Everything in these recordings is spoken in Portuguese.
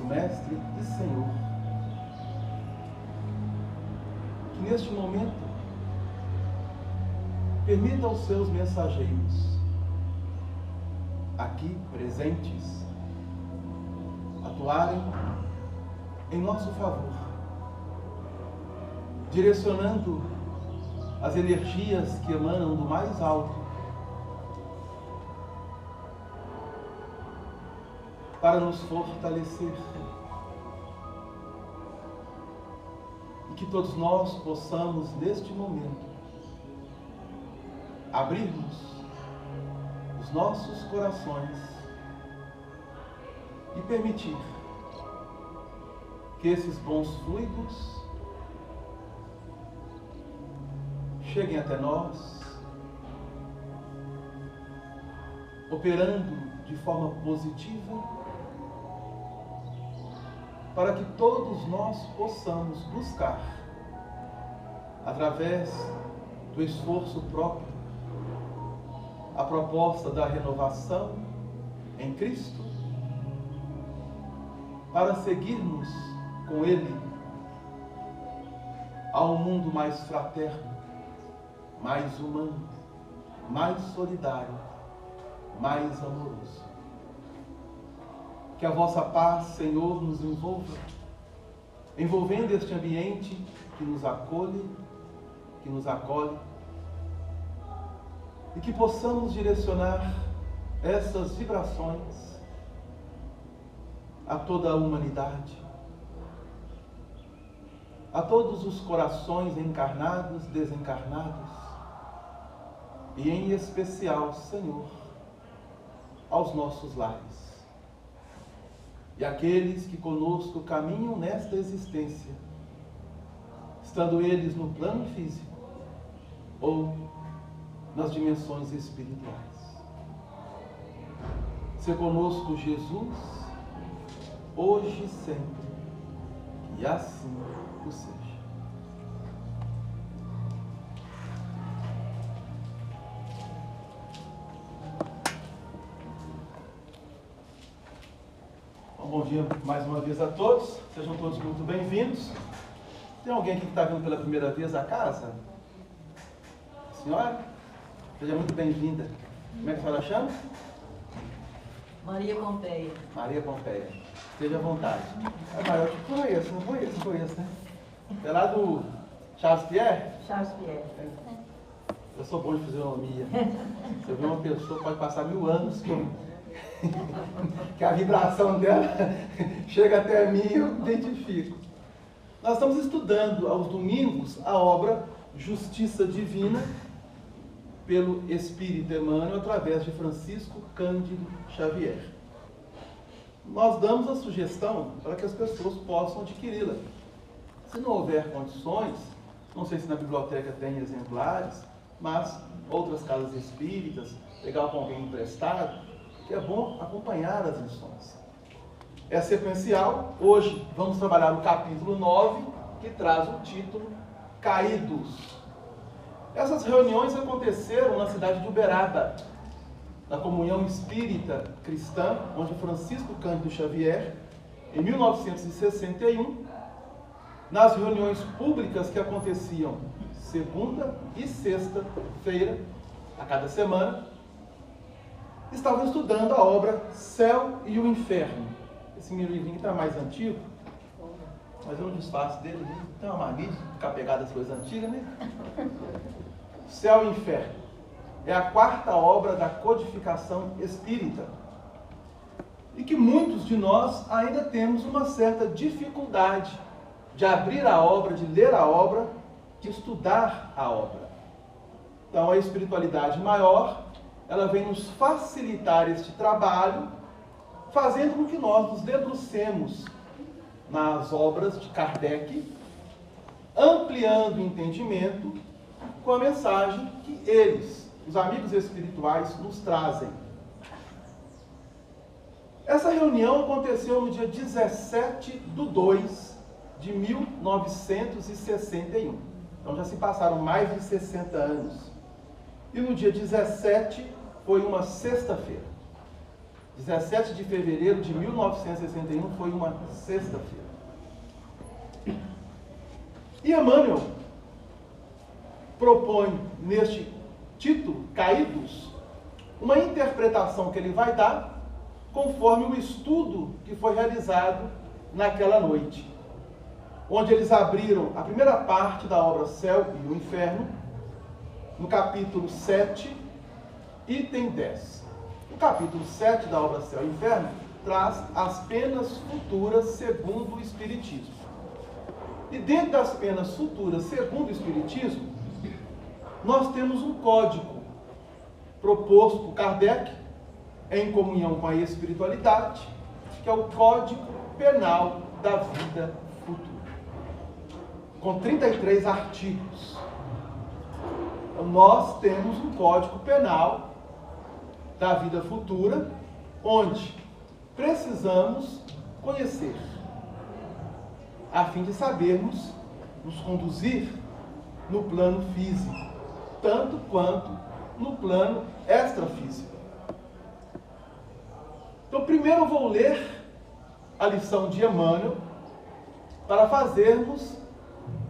Mestre e Senhor, que neste momento permita aos seus mensageiros, aqui presentes, atuarem em nosso favor, direcionando as energias que emanam do mais alto para nos fortalecer e que todos nós possamos, neste momento, abrirmos os nossos corações e permitir que esses bons fluidos cheguem até nós, operando de forma positiva, para que todos nós possamos buscar, através do esforço próprio, a proposta da renovação em Cristo, para seguirmos com Ele a um mundo mais fraterno, mais humano, mais solidário, mais amoroso. Que a vossa paz, Senhor, nos envolva, envolvendo este ambiente que nos acolhe, e que possamos direcionar essas vibrações a toda a humanidade, a todos os corações encarnados, desencarnados, e em especial, Senhor, aos nossos lares. E aqueles que conosco caminham nesta existência, estando eles no plano físico ou nas dimensões espirituais. Se conosco Jesus, hoje e sempre, e assim o seja. Bom dia mais uma vez a todos, sejam todos muito bem-vindos. Tem alguém aqui que está vindo pela primeira vez à casa? Senhora? Seja muito bem-vinda. Como é que a senhora chama? Maria Pompeia. Maria Pompeia. Esteja à vontade. Eu te conheço, né? É lá do Charles Pierre? Charles Pierre. Eu sou bom de fisionomia. Se eu ver uma pessoa, pode passar 1000 anos que a vibração dela chega até mim e eu identifico. Nós estamos estudando aos domingos a obra Justiça Divina pelo Espírito Emmanuel através de Francisco Cândido Xavier. Nós damos a sugestão para que as pessoas possam adquiri-la. Se não houver condições, não sei se na biblioteca tem exemplares, mas outras casas espíritas, pegar com alguém emprestado, que é bom acompanhar as lições. É sequencial. Hoje vamos trabalhar no capítulo 9, que traz o título Caídos. Essas reuniões aconteceram na cidade de Uberaba, na Comunhão Espírita Cristã, onde Francisco Cândido Xavier, em 1961, nas reuniões públicas que aconteciam segunda e sexta-feira, a cada semana, estavam estudando a obra Céu e o Inferno. Esse meu livrinho está mais antigo, mas eu não desfaço dele, né? Tem uma mania de ficar pegado às coisas antigas, né? Céu e Inferno é a quarta obra da codificação espírita, e que muitos de nós ainda temos uma certa dificuldade de abrir a obra, de ler a obra, de estudar a obra. Então a espiritualidade maior, ela vem nos facilitar este trabalho, fazendo com que nós nos debrucemos nas obras de Kardec, ampliando o entendimento com a mensagem que eles, os amigos espirituais, nos trazem. Essa reunião aconteceu no dia 17/2 de 1961. Então já se passaram mais de 60 anos. E no dia 17 foi uma sexta-feira. 17 de fevereiro de 1961 foi uma sexta-feira. E Emmanuel propõe neste título, Caídos, uma interpretação que ele vai dar conforme o estudo que foi realizado naquela noite, onde eles abriram a primeira parte da obra Céu e o Inferno, no capítulo 7, item 10. O capítulo 7 da obra Céu e Inferno traz as penas futuras segundo o Espiritismo. E dentro das penas futuras segundo o Espiritismo, nós temos um código proposto por Kardec, em comunhão com a espiritualidade, que é o Código Penal da Vida Futura, com 33 artigos. Então, nós temos um Código Penal da Vida Futura, onde precisamos conhecer, a fim de sabermos nos conduzir no plano físico, tanto quanto no plano extrafísico. Então, primeiro eu vou ler a lição de Emmanuel para fazermos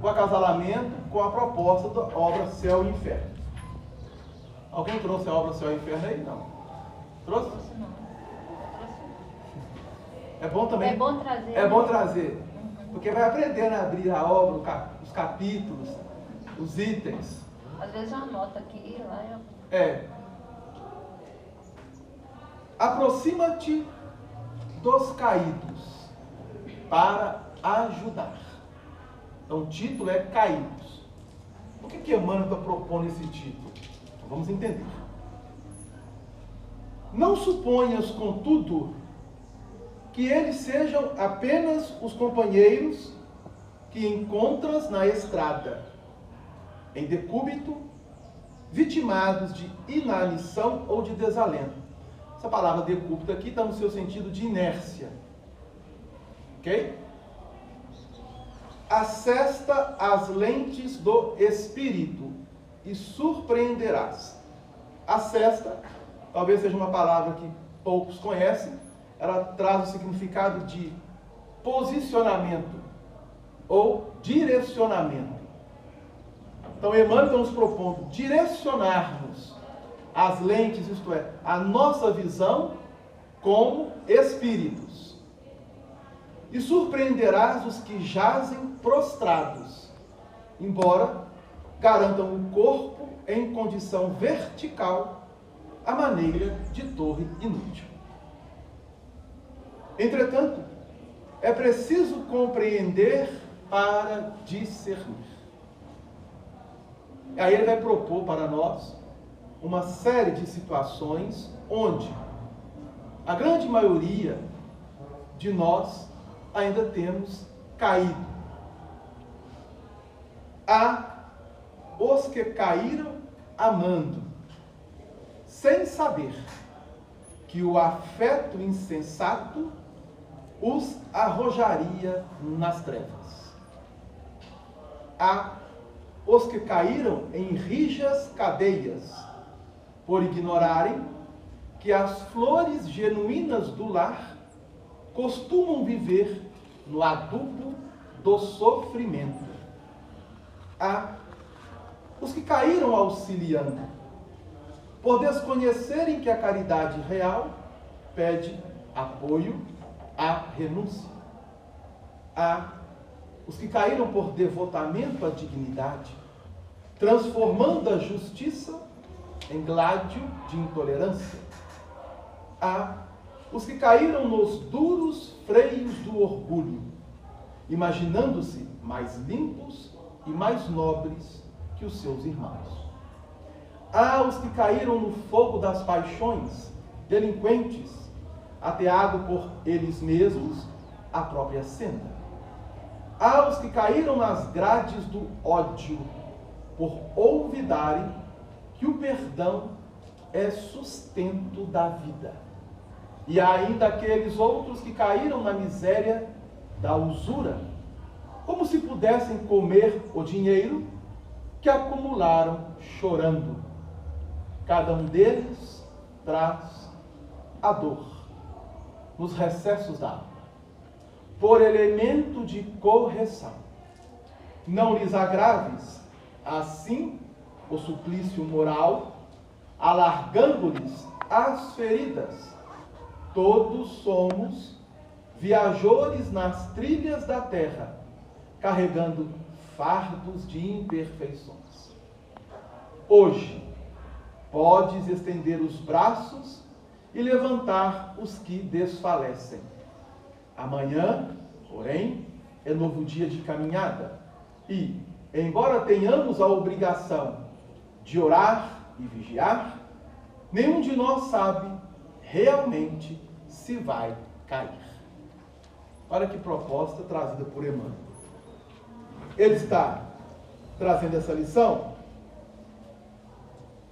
o acasalamento com a proposta da obra Céu e Inferno. Alguém trouxe a obra Céu e Inferno aí? Não. Trouxe? Não. É bom também? É bom trazer. É bom trazer. Porque vai aprendendo a abrir a obra, os capítulos, os itens. Às vezes eu anoto aqui e lá eu... Aproxima-te dos caídos para ajudar. Então o título é Caídos. Por que Emmanuel está propondo esse título? Então, vamos entender. Não suponhas, contudo, que eles sejam apenas os companheiros que encontras na estrada, em decúbito, vitimados de inanição ou de desalento. Essa palavra decúbito aqui está no seu sentido de inércia. Ok? Acesta as lentes do Espírito e surpreenderás. Acesta, talvez seja uma palavra que poucos conhecem, ela traz o significado de posicionamento ou direcionamento. Então, Emmanuel está nos propondo direcionarmos as lentes, isto é, a nossa visão como espíritos. E surpreenderás os que jazem prostrados, embora garantam o corpo em condição vertical, à maneira de torre inútil. Entretanto, é preciso compreender para discernir. Aí ele vai propor para nós uma série de situações onde a grande maioria de nós ainda temos caído. Há os que caíram amando, sem saber que o afeto insensato os arrojaria nas trevas. Há os que caíram em rijas cadeias, por ignorarem que as flores genuínas do lar costumam viver no adubo do sofrimento. Há os que caíram auxiliando, por desconhecerem que a caridade real pede apoio à renúncia. Há os que caíram por devotamento à dignidade, transformando a justiça em gládio de intolerância. Há os que caíram nos duros freios do orgulho, imaginando-se mais limpos e mais nobres que os seus irmãos. Há os que caíram no fogo das paixões, delinquentes, ateado por eles mesmos a própria senda. Há os que caíram nas grades do ódio, por olvidarem que o perdão é sustento da vida. E há ainda aqueles outros que caíram na miséria da usura, como se pudessem comer o dinheiro que acumularam chorando. Cada um deles traz a dor nos recessos da alma, por elemento de correção. Não lhes agraves, assim, o suplício moral, alargando-lhes as feridas. Todos somos viajores nas trilhas da terra, carregando fardos de imperfeições. Hoje, podes estender os braços e levantar os que desfalecem. Amanhã, porém, é novo dia de caminhada e, embora tenhamos a obrigação de orar e vigiar, nenhum de nós sabe realmente se vai cair. Olha que proposta trazida por Emmanuel. Ele está trazendo essa lição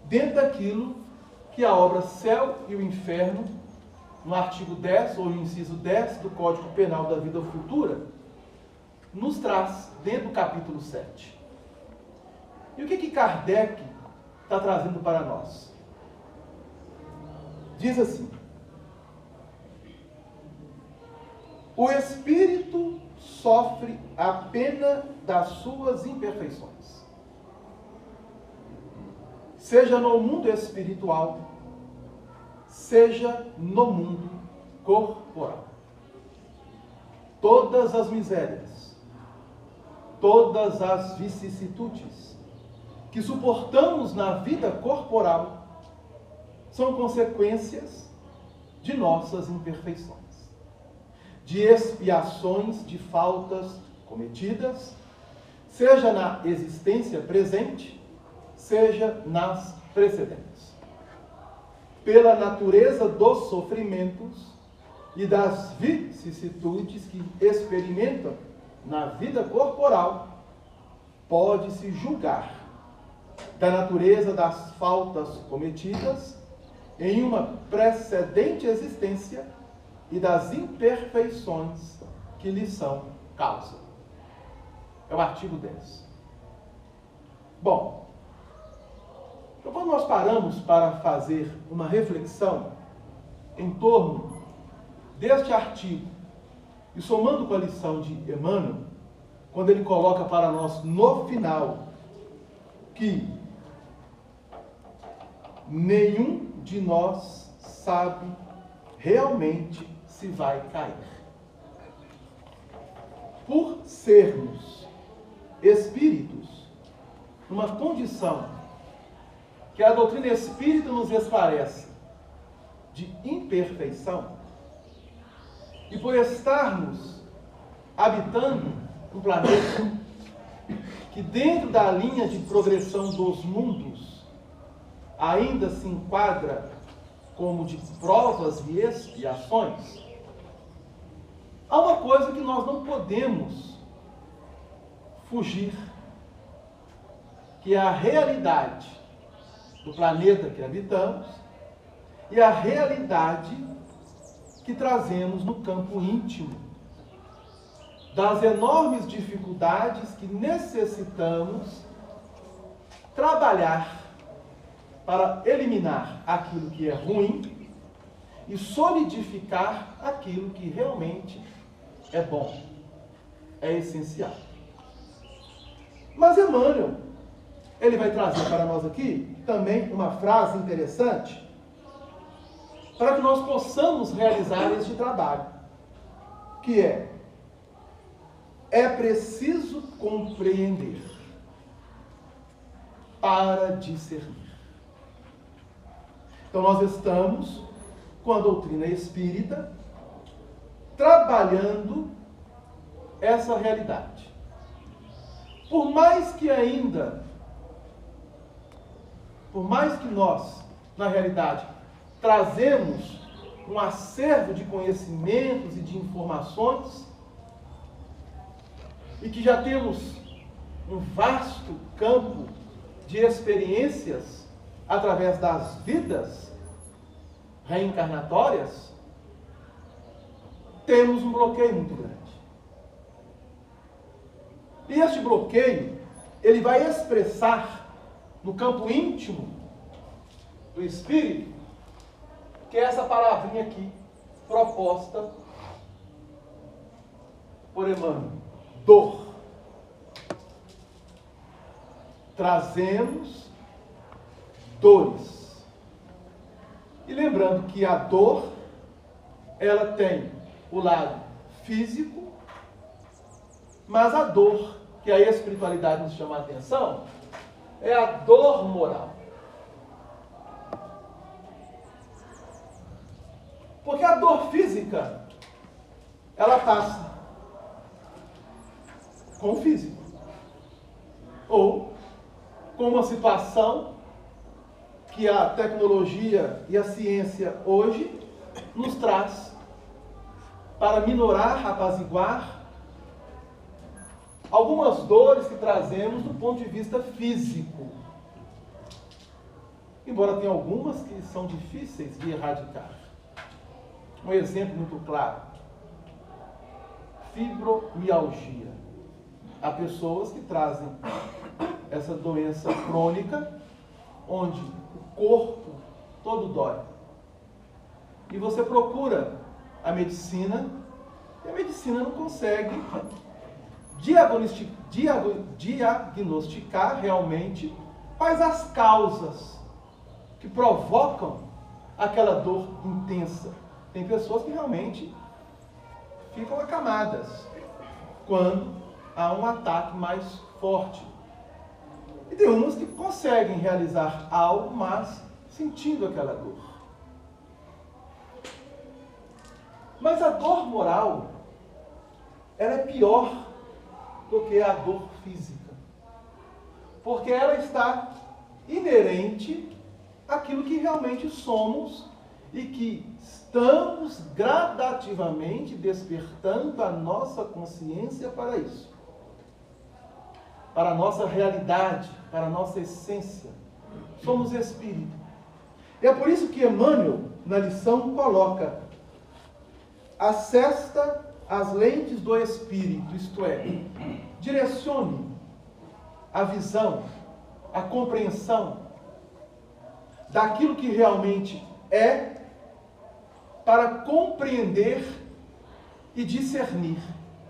dentro daquilo que a obra Céu e o Inferno, no artigo 10, ou no inciso 10 do Código Penal da Vida Futura, nos traz dentro do capítulo 7. E o que Kardec está trazendo para nós? Diz assim: o espírito sofre a pena das suas imperfeições, seja no mundo espiritual, seja no mundo corporal. Todas as misérias, todas as vicissitudes que suportamos na vida corporal são consequências de nossas imperfeições, de expiações de faltas cometidas, seja na existência presente, seja nas precedentes. Pela natureza dos sofrimentos e das vicissitudes que experimentam na vida corporal, pode-se julgar da natureza das faltas cometidas em uma precedente existência e das imperfeições que lhe são causa. É o artigo 10. Bom, então quando nós paramos para fazer uma reflexão em torno deste artigo, e somando com a lição de Emmanuel, quando ele coloca para nós no final que nenhum de nós sabe realmente se vai cair. Por sermos espíritos, numa condição que a doutrina espírita nos esclarece de imperfeição, e por estarmos habitando um planeta que dentro da linha de progressão dos mundos ainda se enquadra como de provas e expiações, há uma coisa que nós não podemos fugir, que é a realidade do planeta que habitamos e a realidade que trazemos no campo íntimo, das enormes dificuldades que necessitamos trabalhar para eliminar aquilo que é ruim e solidificar aquilo que realmente é bom, é essencial. Mas Emmanuel, ele vai trazer para nós aqui também uma frase interessante para que nós possamos realizar este trabalho, que é preciso compreender para discernir. Então nós estamos com a doutrina espírita trabalhando essa realidade. Por mais que nós, na realidade, trazemos um acervo de conhecimentos e de informações, e que já temos um vasto campo de experiências através das vidas reencarnatórias, temos um bloqueio muito grande. E este bloqueio, ele vai expressar no campo íntimo do espírito, que é essa palavrinha aqui, proposta por Emmanuel: dor. Trazemos dores. E lembrando que a dor, ela tem o lado físico, mas a dor que a espiritualidade nos chama a atenção é a dor moral. Porque a dor física, ela passa com o físico. Ou com uma situação que a tecnologia e a ciência hoje nos traz para minorar, apaziguar algumas dores que trazemos do ponto de vista físico. Embora tenha algumas que são difíceis de erradicar. Um exemplo muito claro: fibromialgia. Há pessoas que trazem essa doença crônica, onde o corpo todo dói. E você procura a medicina, e a medicina não consegue diagnosticar realmente quais as causas que provocam aquela dor intensa. Tem pessoas que realmente ficam acamadas quando há um ataque mais forte. E tem umas que conseguem realizar algo, mas sentindo aquela dor. Mas a dor moral, ela é pior do que a dor física. Porque ela está inerente àquilo que realmente somos e que estamos gradativamente despertando a nossa consciência para isso. Para a nossa realidade, para a nossa essência. Somos espírito. E é por isso que Emmanuel, na lição, coloca: acesta as lentes do espírito, isto é, direcione a visão, a compreensão daquilo que realmente é, para compreender e discernir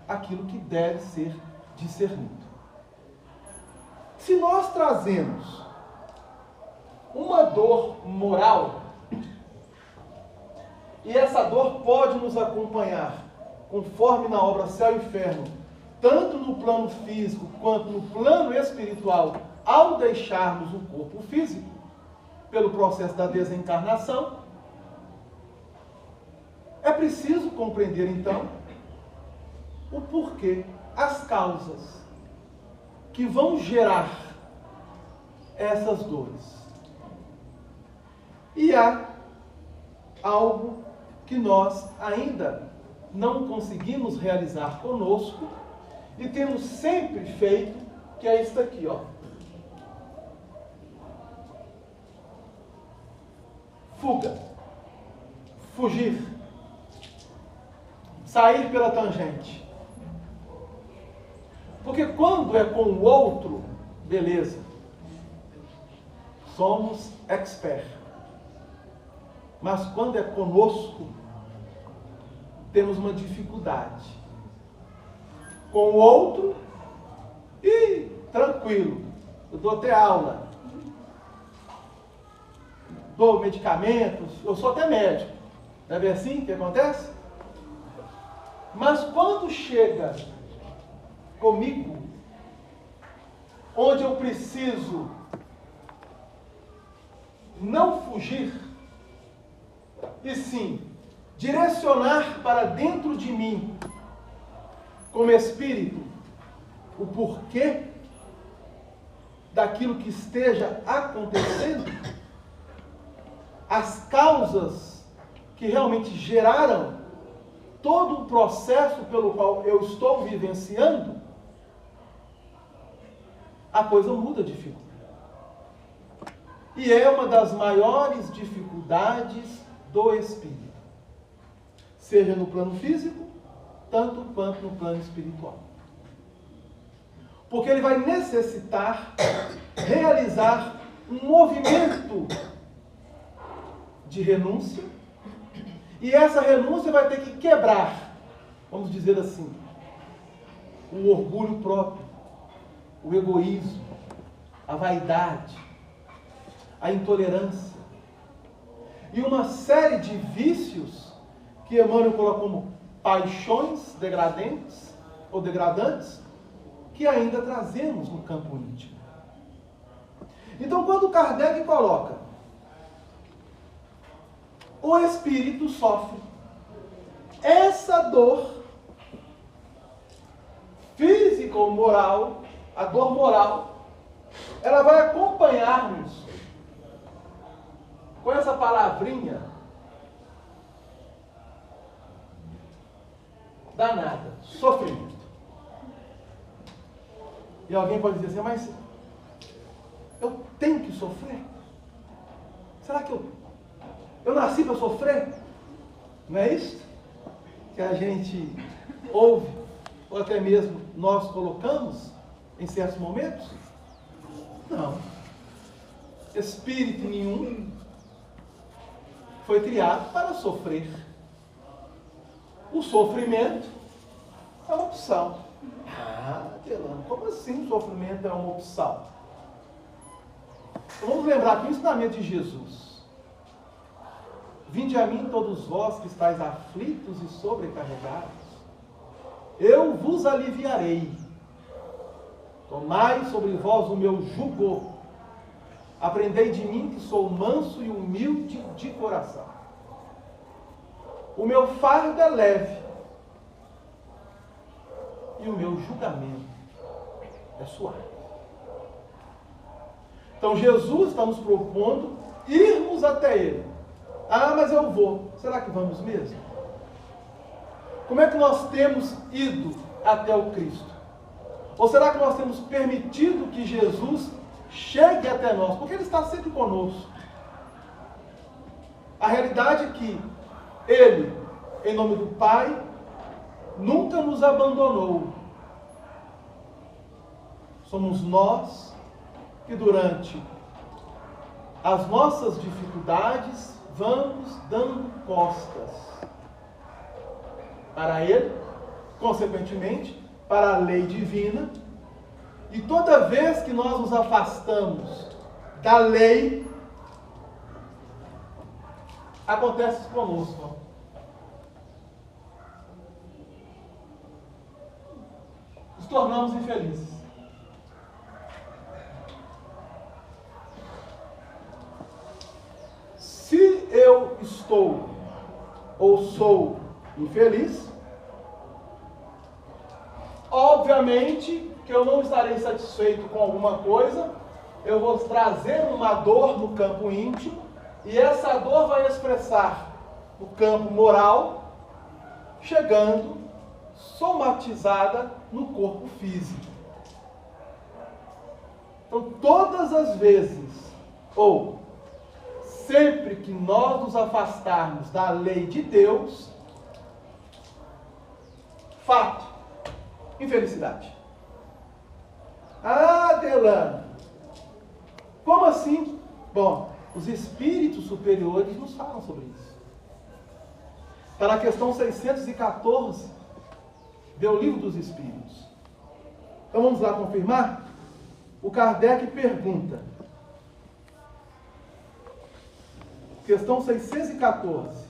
aquilo que deve ser discernido. Se nós trazemos uma dor moral, e essa dor pode nos acompanhar, conforme na obra Céu e Inferno, tanto no plano físico quanto no plano espiritual, ao deixarmos o corpo físico, pelo processo da desencarnação, é preciso compreender então o porquê, as causas que vão gerar essas dores. E há algo que nós ainda não conseguimos realizar conosco e temos sempre feito, que é isso aqui, ó. Fuga, fugir, sair pela tangente. Porque quando é com o outro, beleza, somos expert. Mas quando é conosco, temos uma dificuldade. Com o outro, tranquilo, eu dou até aula, dou medicamentos, eu sou até médico. Não é bem assim que acontece? Mas quando chega comigo, onde eu preciso não fugir, e sim direcionar para dentro de mim, como espírito, o porquê daquilo que esteja acontecendo, as causas que realmente geraram todo o processo pelo qual eu estou vivenciando, a coisa muda de figura. E é uma das maiores dificuldades do espírito, seja no plano físico, tanto quanto no plano espiritual. Porque ele vai necessitar realizar um movimento de renúncia E essa renúncia vai ter que quebrar, vamos dizer assim, o orgulho próprio, o egoísmo, a vaidade, a intolerância e uma série de vícios que Emmanuel coloca como paixões degradentes ou degradantes que ainda trazemos no campo íntimo. Então, quando Kardec coloca o espírito sofre essa dor física ou moral, a dor moral, ela vai acompanhar-nos com essa palavrinha danada, sofrimento. E alguém pode dizer assim, mas eu tenho que sofrer? Será que eu nasci para sofrer? Não é isso que a gente ouve, ou até mesmo nós colocamos em certos momentos? Não. Espírito nenhum foi criado para sofrer. O sofrimento é uma opção. Ah, Delano, como assim o sofrimento é uma opção? Então, vamos lembrar aqui o ensinamento de Jesus. Vinde a mim todos vós que estáis aflitos e sobrecarregados, eu vos aliviarei. Tomai sobre vós o meu jugo, aprendei de mim que sou manso e humilde de coração. O meu fardo é leve e o meu julgamento é suave. Então Jesus está nos propondo irmos até Ele. Ah, mas eu vou. Será que vamos mesmo? Como é que nós temos ido até o Cristo? Ou será que nós temos permitido que Jesus chegue até nós? Porque Ele está sempre conosco. A realidade é que Ele, em nome do Pai, nunca nos abandonou. Somos nós que durante as nossas dificuldades vamos dando costas para Ele, consequentemente, para a lei divina, e toda vez que nós nos afastamos da lei, acontece isso conosco. Nos tornamos infelizes. Se eu estou ou sou infeliz, obviamente que eu não estarei satisfeito com alguma coisa, eu vou trazer uma dor no campo íntimo, e essa dor vai expressar no campo moral, chegando somatizada no corpo físico. Então, todas as vezes, ou sempre que nós nos afastarmos da lei de Deus, fato, infelicidade. Ah, Delano, como assim? Bom, os espíritos superiores nos falam sobre isso. Está na questão 614 do Livro dos Espíritos. Então vamos lá confirmar? O Kardec pergunta, questão 614.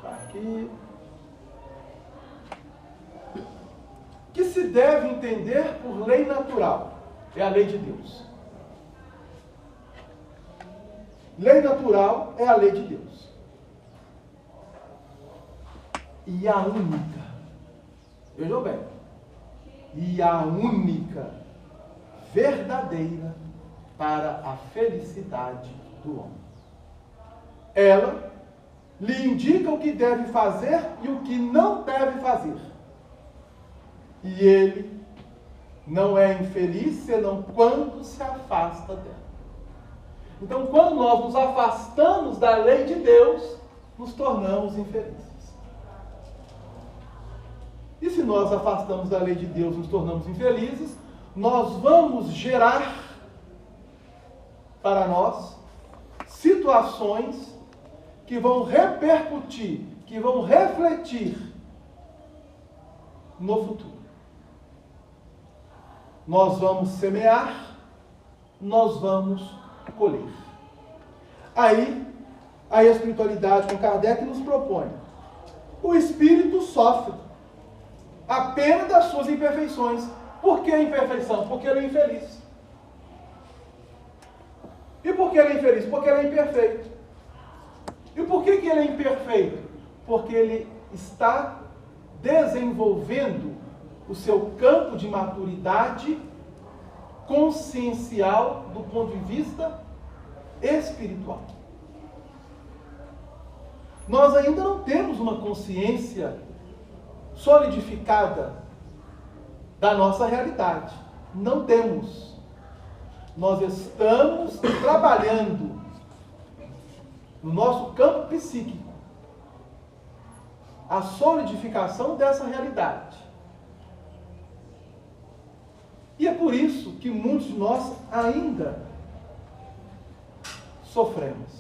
Aqui. Que se deve entender por lei natural? É a lei de Deus. Lei natural é a lei de Deus. E a única, vejam bem, e a única verdadeira para a felicidade do homem. Ela lhe indica o que deve fazer e o que não deve fazer. E ele não é infeliz senão quando se afasta dela. Então, quando nós nos afastamos da lei de Deus, nos tornamos infelizes. E se nós afastamos da lei de Deus, nos tornamos infelizes, nós vamos gerar para nós situações que vão repercutir, que vão refletir no futuro. Nós vamos semear, nós vamos colher. Aí, a espiritualidade com Kardec nos propõe: o espírito sofre a pena das suas imperfeições. Por que imperfeição? Porque ele é infeliz. E por que ele é infeliz? Porque ele é imperfeito. E por que ele é imperfeito? Porque ele está desenvolvendo o seu campo de maturidade consciencial do ponto de vista espiritual. Nós ainda não temos uma consciência solidificada da nossa realidade. Não temos. Nós estamos trabalhando no nosso campo psíquico a solidificação dessa realidade. E é por isso que muitos de nós ainda sofremos.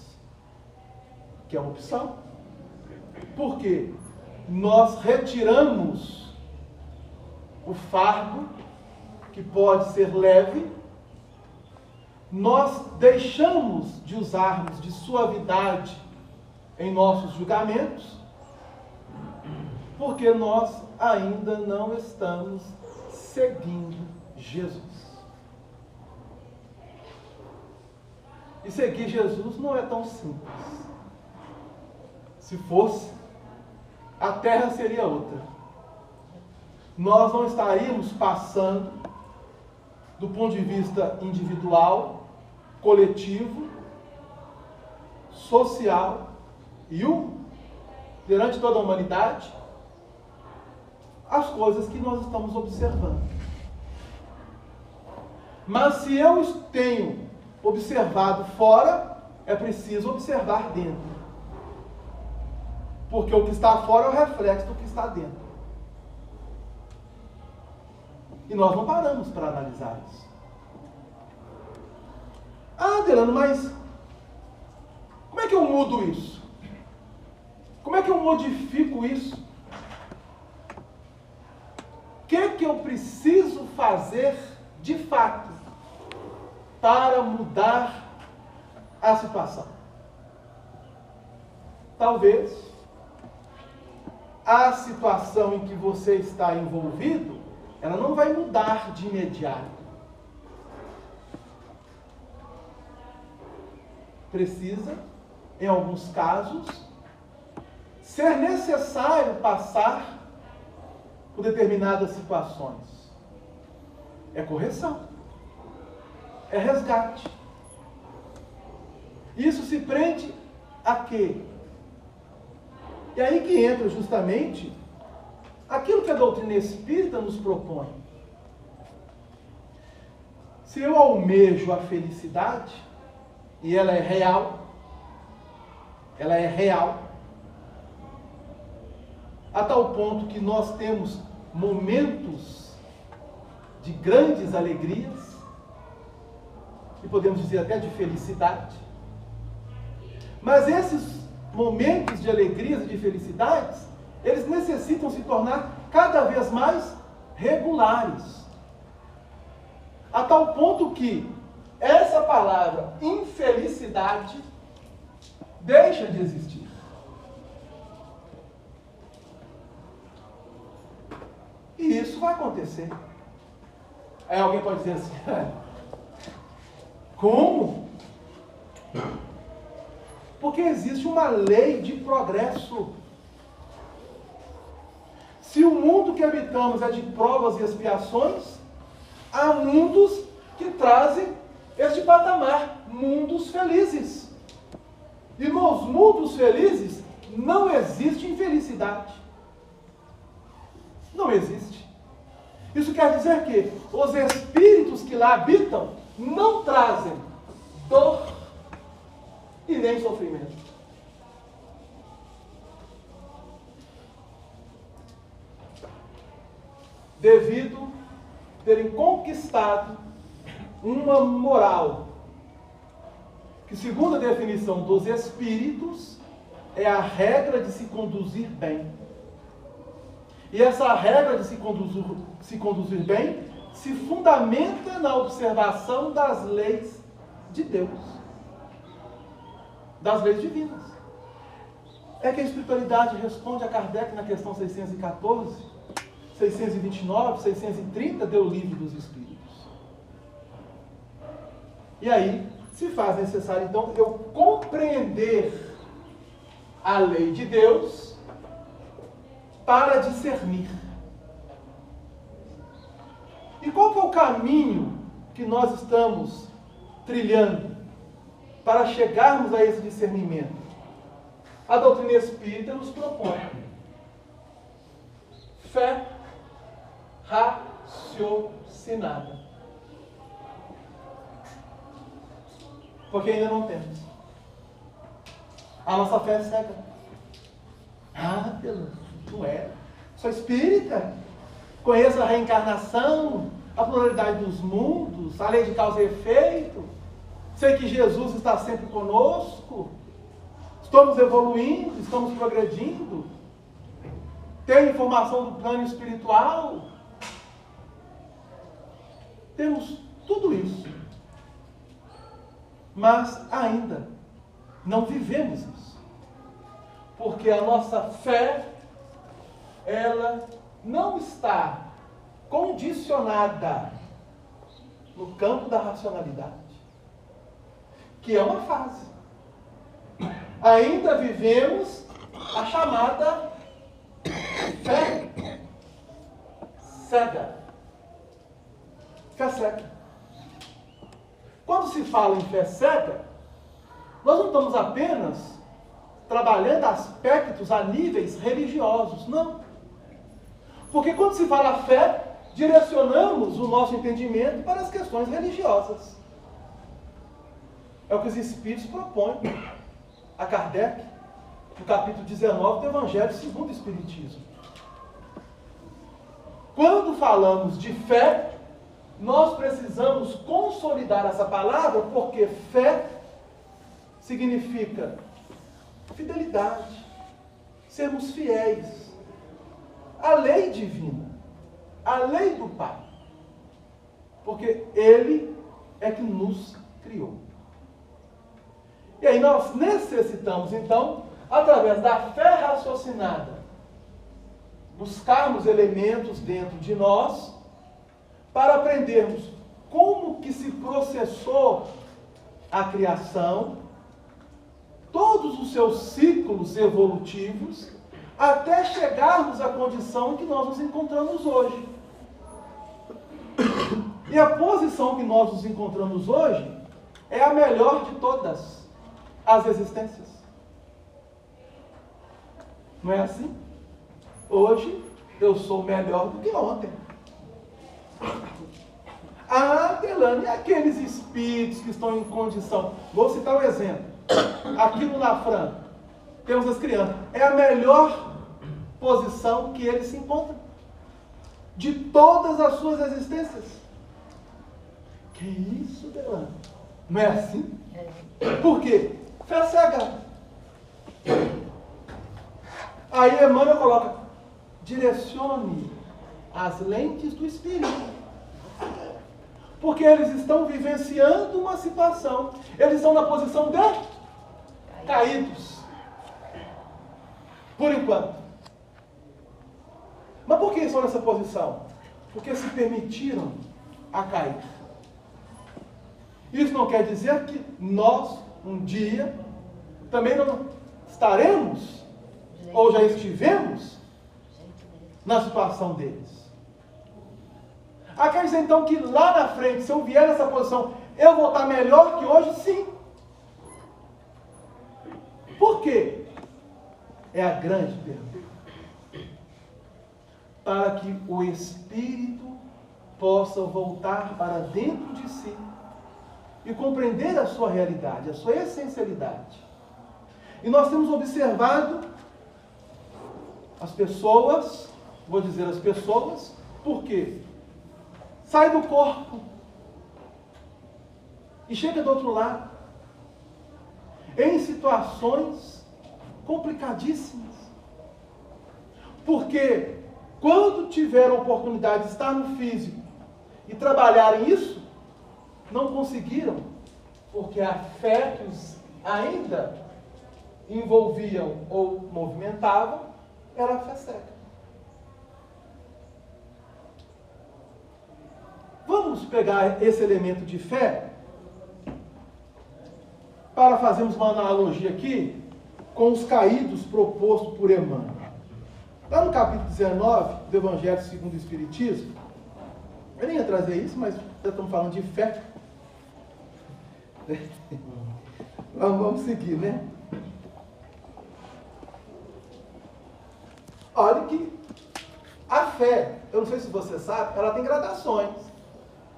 Que é uma opção. Porque nós retiramos o fardo, que pode ser leve, nós deixamos de usarmos de suavidade em nossos julgamentos, porque nós ainda não estamos seguindo Jesus. E seguir Jesus não é tão simples. Se fosse, a terra seria outra. Nós não estaríamos passando do ponto de vista individual, coletivo, social e perante toda a humanidade, as coisas que nós estamos observando. Mas se eu tenho observado fora, é preciso observar dentro. Porque o que está fora é o reflexo do que está dentro. E nós não paramos para analisar isso. Ah, Delano, mas como é que eu mudo isso? Como é que eu modifico isso? O que eu preciso fazer de fato para mudar a situação? Talvez a situação em que você está envolvido, ela não vai mudar de imediato. Precisa, em alguns casos, ser necessário passar por determinadas situações. É correção. É resgate. Isso se prende a quê? E aí que entra justamente aquilo que a doutrina espírita nos propõe. Se eu almejo a felicidade, e ela é real, a tal ponto que nós temos momentos de grandes alegrias, e podemos dizer até de felicidade, mas esses momentos de alegrias e de felicidades, eles necessitam se tornar cada vez mais regulares. A tal ponto que essa palavra infelicidade deixa de existir. E isso vai acontecer. Aí alguém pode dizer assim, como? Porque existe uma lei de progresso. Se o mundo que habitamos é de provas e expiações, há mundos que trazem este patamar, mundos felizes. E nos mundos felizes não existe infelicidade. Não existe. Isso quer dizer que os espíritos que lá habitam não trazem dor e nem sofrimento. Devido terem conquistado uma moral que, segundo a definição dos espíritos, é a regra de se conduzir bem. E essa regra de se conduzir bem se fundamenta na observação das leis de Deus, das leis divinas. É que a espiritualidade responde a Kardec na questão 614, 629, 630 do Livro dos Espíritos. E aí se faz necessário, então, eu compreender a lei de Deus para discernir. E qual que é o caminho que nós estamos trilhando para chegarmos a esse discernimento? A doutrina espírita nos propõe fé raciocinada. Porque ainda não temos. A nossa fé é cega. Ah, não é. Sou espírita. Conheço a reencarnação, a pluralidade dos mundos, a lei de causa e efeito. Sei que Jesus está sempre conosco. Estamos evoluindo, estamos progredindo. Tenho informação do plano espiritual. Temos tudo isso. Mas ainda não vivemos isso. Porque a nossa fé, ela não está condicionada no campo da racionalidade, que é uma fase. Ainda vivemos a chamada fé cega. Fé cega. Quando se fala em fé cega, nós não estamos apenas trabalhando aspectos a níveis religiosos, não. Porque quando se fala fé, direcionamos o nosso entendimento para as questões religiosas. É o que os Espíritos propõem a Kardec, no capítulo 19 do Evangelho segundo o Espiritismo. Quando falamos de fé, nós precisamos consolidar essa palavra, porque fé significa fidelidade, sermos fiéis à lei divina, à lei do Pai, porque Ele é que nos criou. E aí nós necessitamos, então, através da fé raciocinada, buscarmos elementos dentro de nós para aprendermos como que se processou a criação, todos os seus ciclos evolutivos, até chegarmos à condição em que nós nos encontramos hoje. E a posição que nós nos encontramos hoje é a melhor de todas as existências. Não é assim? Hoje eu sou melhor do que ontem. Ah, Delane, e aqueles espíritos que estão em condição? Vou citar um exemplo. Aqui no Lafran, temos as crianças. É a melhor posição que eles se encontram. De todas as suas existências. Que isso, Delane? Não é assim? Por quê? Fé cega. Aí Emmanuel coloca, direcione as lentes do Espírito. Porque eles estão vivenciando uma situação. Eles estão na posição de caídos. Por enquanto. Mas por que estão nessa posição? Porque se permitiram a cair. Isso não quer dizer que nós, um dia, também não estaremos, ou já estivemos, na situação deles. Quer dizer então que lá na frente, se eu vier nessa posição, eu vou estar melhor que hoje? Sim. Por quê? É a grande pergunta. Para que o espírito possa voltar para dentro de si e compreender a sua realidade, a sua essencialidade. E nós temos observado as pessoas, vou dizer as pessoas, por quê? Sai do corpo e chega do outro lado, em situações complicadíssimas. Porque quando tiveram a oportunidade de estar no físico e trabalharem isso, não conseguiram, porque a fé que os ainda envolviam ou movimentavam era a fé cega. Vamos pegar esse elemento de fé para fazermos uma analogia aqui com os caídos proposto por Emmanuel. Lá no capítulo 19 do Evangelho segundo o Espiritismo, eu nem ia trazer isso, mas já estamos falando de fé. Vamos seguir, né? Olha que a fé, eu não sei se você sabe, ela tem gradações.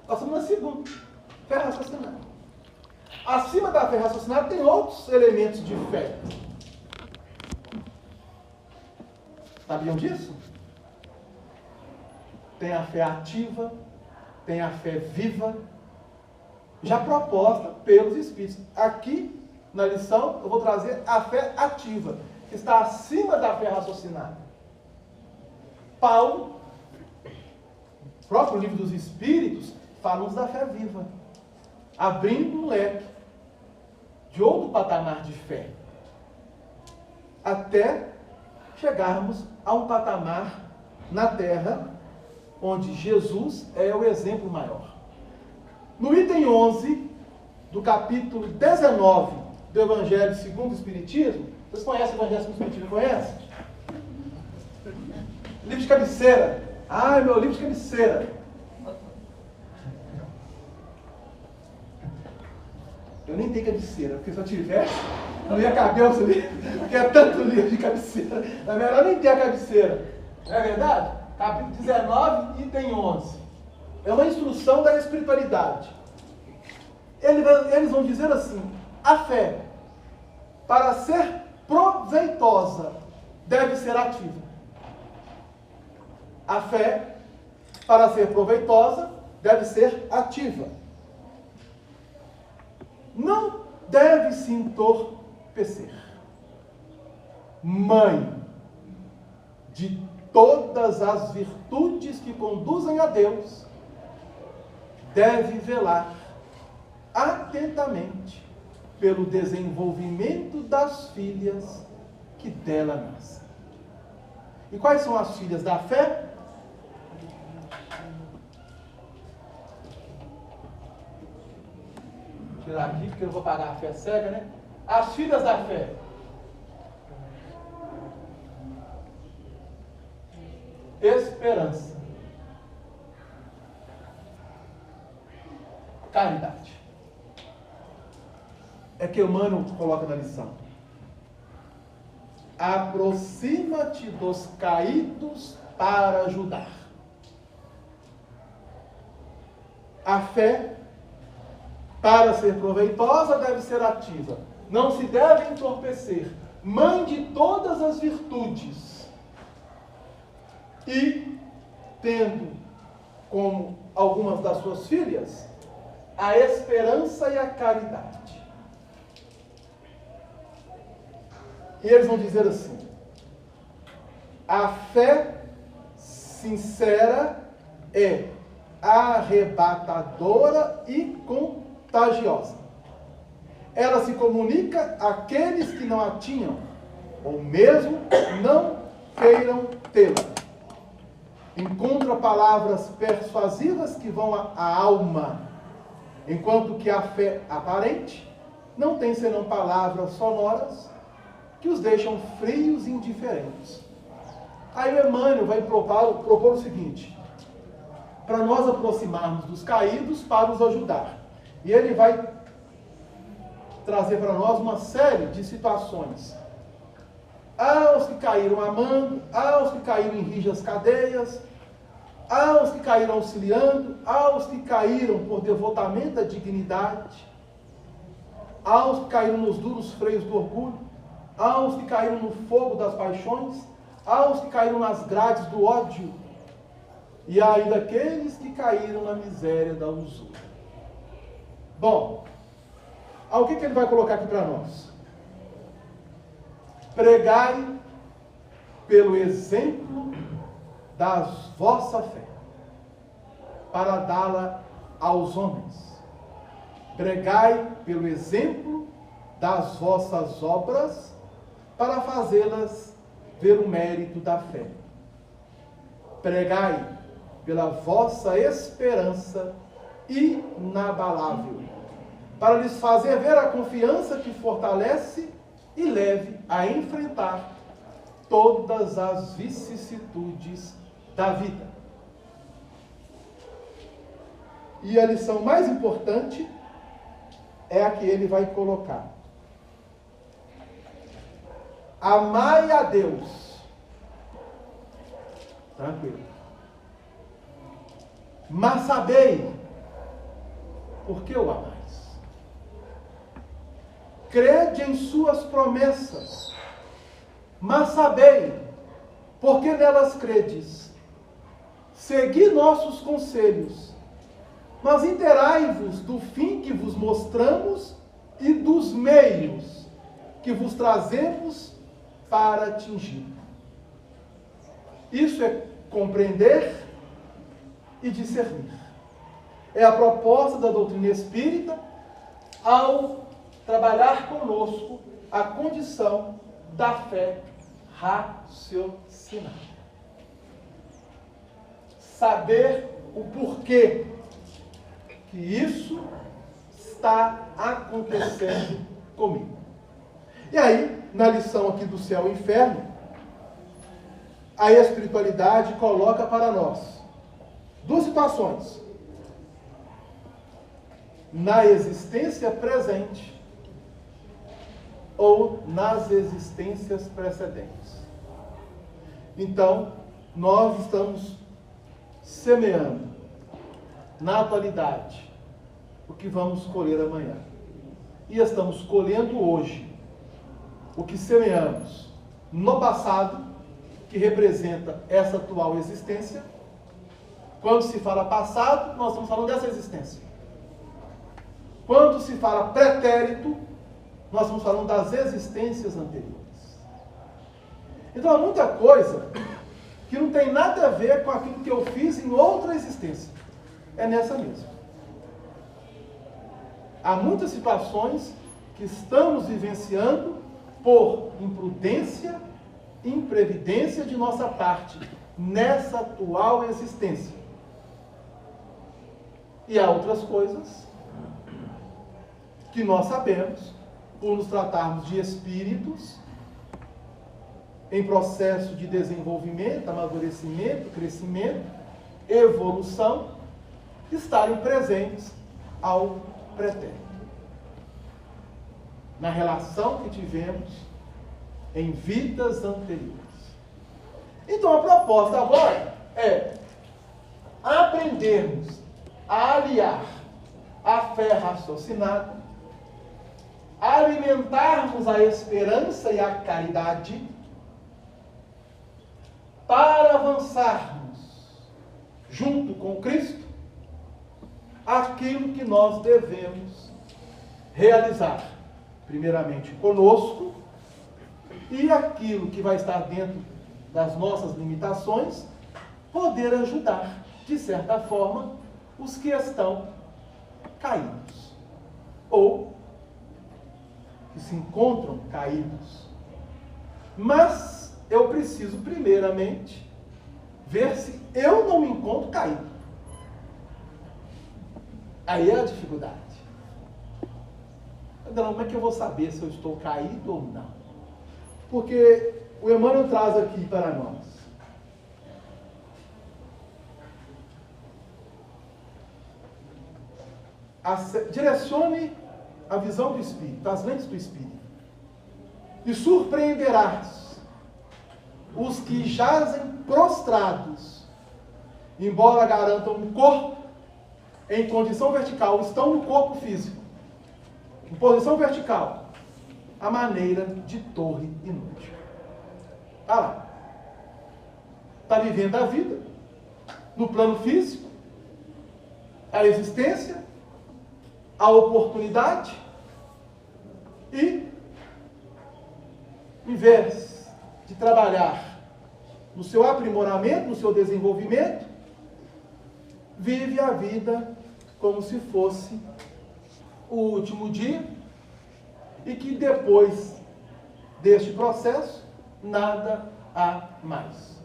Nós estamos na segunda, fé raciocinada. Acima da fé raciocinada tem outros elementos de fé. Sabiam disso? Tem a fé ativa, tem a fé viva, já proposta pelos Espíritos. Aqui, na lição, eu vou trazer a fé ativa, que está acima da fé raciocinada. Paulo, próprio livro dos Espíritos, fala-nos da fé viva, abrindo um leque de outro patamar de fé, até chegarmos a um patamar na Terra, onde Jesus é o exemplo maior. No item 11 do capítulo 19 do Evangelho segundo o Espiritismo, vocês conhecem o Evangelho segundo o Espiritismo? Conhecem? Livro de cabeceira. Ah, meu livro de cabeceira. Eu nem tenho cabeceira, porque se eu tivesse, não ia caber os livros, porque é tanto livro de cabeceira. Na verdade, nem tem a cabeceira. Não é verdade? Capítulo 19, item 11. É uma instrução da espiritualidade. Eles vão dizer assim: a fé, para ser proveitosa, deve ser ativa. A fé, para ser proveitosa, deve ser ativa. Não deve se entorpecer. Mãe de todas as virtudes que conduzem a Deus, deve velar atentamente pelo desenvolvimento das filhas que dela nascem. E quais são as filhas da fé? Vou tirar aqui porque eu vou pagar a fé cega, né? As filhas da fé. Esperança, caridade. É que Emmanuel coloca na lição: aproxima-te dos caídos para ajudar. A fé, para ser proveitosa, deve ser ativa. Não se deve entorpecer. Mãe de todas as virtudes. E, tendo como algumas das suas filhas, a esperança e a caridade. E eles vão dizer assim: a fé sincera é arrebatadora e contagiosa. Ela se comunica àqueles que não a tinham, ou mesmo não queiram tê-la. Encontra palavras persuasivas que vão à alma, enquanto que a fé aparente não tem senão palavras sonoras que os deixam frios e indiferentes. Aí o Emmanuel vai propor o seguinte: para nós aproximarmos dos caídos para os ajudar. E ele vai trazer para nós uma série de situações. Há os que caíram amando, há os que caíram em rijas cadeias, há os que caíram auxiliando, há os que caíram por devotamento da dignidade, há os que caíram nos duros freios do orgulho, há os que caíram no fogo das paixões, há os que caíram nas grades do ódio, e há ainda aqueles que caíram na miséria da usura. Bom, o que ele vai colocar aqui para nós? pregai pelo exemplo da vossa fé, para dá-la aos homens. Pregai pelo exemplo das vossas obras, para fazê-las ver o mérito da fé. Pregai pela vossa esperança inabalável, para lhes fazer ver a confiança que fortalece e leve a enfrentar todas as vicissitudes da vida. E a lição mais importante é a que ele vai colocar. Amai a Deus. Tranquilo. Mas sabei por que o amais. Crede em suas promessas, mas sabei por que nelas credes. Segui nossos conselhos, mas interai-vos do fim que vos mostramos e dos meios que vos trazemos para atingir. Isso é compreender e discernir. É a proposta da doutrina espírita ao trabalhar conosco a condição da fé raciocinada. Saber o porquê que isso está acontecendo comigo. E aí, na lição aqui do céu e inferno, a espiritualidade coloca para nós duas situações. Na existência presente ou nas existências precedentes. Então, nós estamos semeando na atualidade o que vamos colher amanhã. E estamos colhendo hoje o que semeamos no passado, que representa essa atual existência. Quando se fala passado, nós estamos falando dessa existência. Quando se fala pretérito, nós estamos falando das existências anteriores. Então há muita coisa que não tem nada a ver com aquilo que eu fiz em outra existência. É nessa mesma. Há muitas situações que estamos vivenciando por imprudência, imprevidência de nossa parte, nessa atual existência. E há outras coisas que nós sabemos, por nos tratarmos de espíritos em processo de desenvolvimento, amadurecimento, crescimento, evolução, estarem presentes ao pretérito. Na relação que tivemos em vidas anteriores. Então a proposta agora é aprendermos a aliar a fé raciocinada, alimentarmos a esperança e a caridade, para avançarmos junto com Cristo aquilo que nós devemos realizar, primeiramente conosco, e aquilo que vai estar dentro das nossas limitações, poder ajudar, de certa forma, os que estão caídos, ou que se encontram caídos. Mas eu preciso, primeiramente, ver se eu não me encontro caído. Aí é a dificuldade. Então, como é que eu vou saber se eu estou caído ou não? Porque o Emmanuel traz aqui para nós direcione a visão do Espírito, as lentes do Espírito, e surpreenderás os que jazem prostrados, embora garantam um corpo em condição vertical, estão no corpo físico, em posição vertical, a maneira de torre inútil. Ah lá, está vivendo a vida no plano físico, a existência, a oportunidade, e em vez de trabalhar no seu aprimoramento, no seu desenvolvimento, vive a vida como se fosse o último dia e que depois deste processo nada há mais.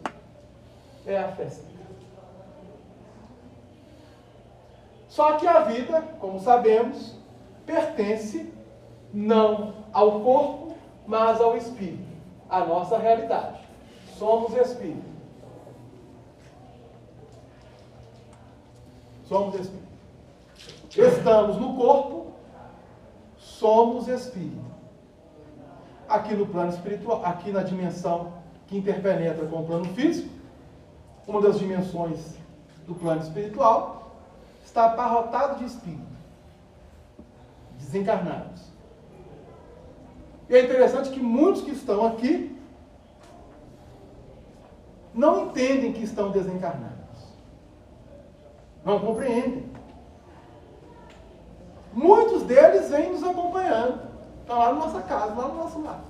É a festa. Só que a vida, como sabemos, pertence não ao corpo, mas ao espírito. A nossa realidade. Somos espírito. Somos espírito. Estamos no corpo, somos espírito. Aqui no plano espiritual, aqui na dimensão que interpenetra com o plano físico, uma das dimensões do plano espiritual, está abarrotado de espírito, desencarnados. E é interessante que muitos que estão aqui não entendem que estão desencarnados. Não compreendem. Muitos deles vêm nos acompanhando. Estão lá na nossa casa, lá no nosso lar.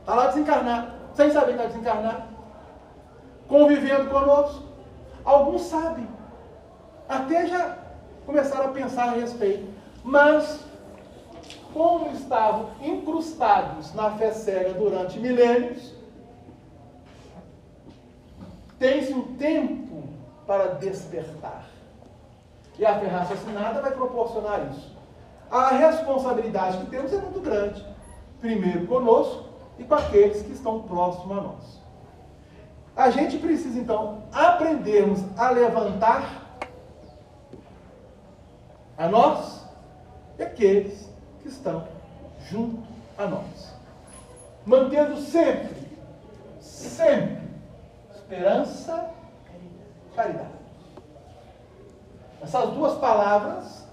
Está lá desencarnado, sem saber que está desencarnado. Convivendo conosco. Alguns sabem. Até já começaram a pensar a respeito. Mas, como estavam incrustados na fé cega durante milênios, tem-se um tempo para despertar. E a fé raciocinada vai proporcionar isso. A responsabilidade que temos é muito grande. Primeiro conosco e com aqueles que estão próximos a nós. A gente precisa, então, aprendermos a levantar a nós e aqueles que estão junto a nós. Mantendo sempre esperança, caridade. Essas duas palavras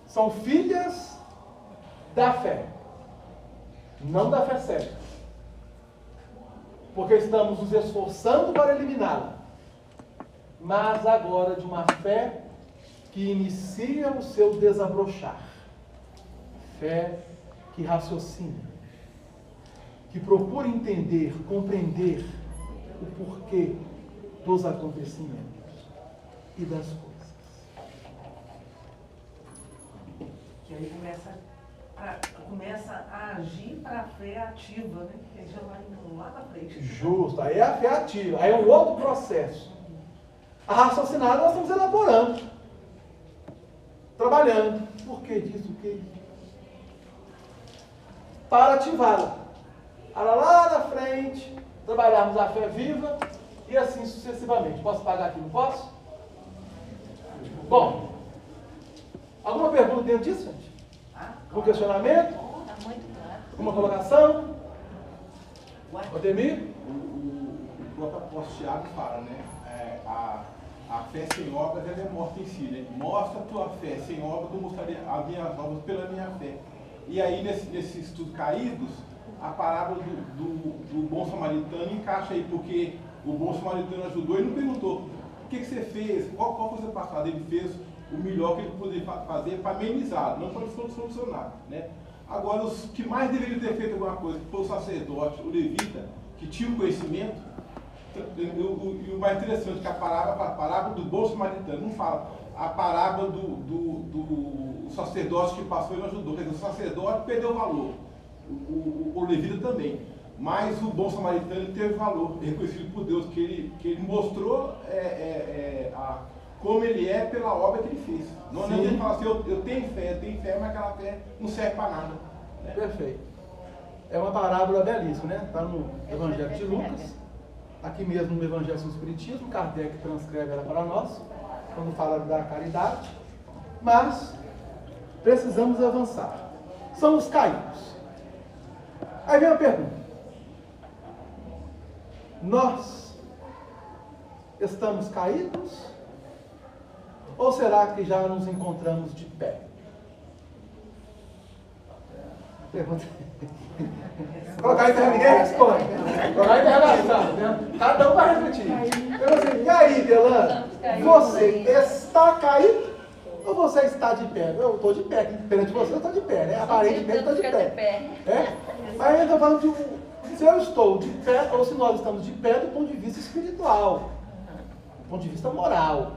são filhas da fé, não da fé cega. Porque estamos nos esforçando para eliminá-la, mas agora de uma fé que inicia o seu desabrochar. Fé que raciocina, que procura entender, compreender o porquê dos acontecimentos e das coisas. Que aí começa a agir para a fé ativa, né? Que já vai indo lá na frente. Justo, aí é a fé ativa, aí é um outro processo. A raciocinada nós estamos elaborando, trabalhando. Por que disso? O que disso? Para ativá-la. Para lá na frente, trabalharmos a fé viva e assim sucessivamente. Posso pagar aqui, não posso? Bom, alguma pergunta dentro disso, gente? Algum questionamento? Está muito claro. Alguma colocação? Odemir? O próprio apóstolo Tiago fala, né? A fé sem obras ela é morta em si, né? Mostra a tua fé sem obras, eu mostraria as minhas obras pela minha fé. E aí, nesse estudo Caídos, a parábola do bom samaritano encaixa aí, porque o bom samaritano ajudou e não perguntou o que você fez, qual foi o seu passado. Ele fez o melhor que ele poderia fazer para amenizar, não para solucionar, né? Agora, os que mais deveriam ter feito alguma coisa, que foi o sacerdote, o levita, que tinha o conhecimento, e o mais interessante é que a parábola do bom samaritano não fala, a parábola do sacerdote que passou e não ajudou, quer dizer, o sacerdote perdeu o valor, o levita também, mas o bom samaritano ele teve valor, reconhecido por Deus, que ele mostrou como ele é pela obra que ele fez. Não adianta ele falar assim, eu tenho fé, mas aquela fé não serve para nada. Né? Perfeito. É uma parábola belíssima, né? Está no Evangelho de Lucas, aqui mesmo no Evangelho do Espiritismo, Kardec transcreve ela para nós, quando fala da caridade, mas precisamos avançar. São os caídos. Aí vem a pergunta. Nós estamos caídos? Ou será que já nos encontramos de pé? Pergunta. Colocar em terra, ninguém responde. Colocar em interrogação, né? Cada um vai refletir. Eu vou dizer, e aí, Delano, você está caído ou Como você está de pé? Eu estou de pé, perante você eu estou de pé, né? Aparentemente eu estou de pé. Mas eu estou falando de se eu estou de pé ou se nós estamos de pé do ponto de vista espiritual, do ponto de vista moral.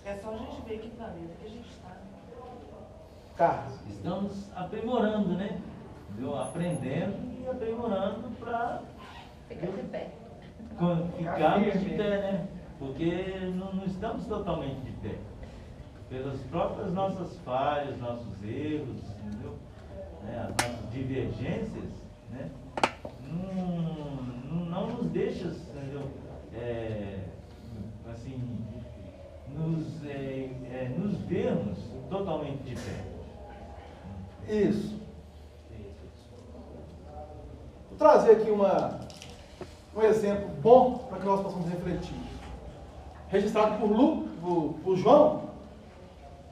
É só a gente ver que planeta que a gente está. Carlos. Estamos aprimorando, né? Entendeu? Aprendendo e aprimorando para Fica de pé. ficarmos de pé, né? Porque não estamos totalmente de pé. Pelas próprias nossas falhas, nossos erros, entendeu? As nossas divergências, né? Não nos deixa, entendeu? Assim, nos vermos totalmente de pé. Isso. Vou trazer aqui um exemplo bom para que nós possamos refletir. Registrado por João,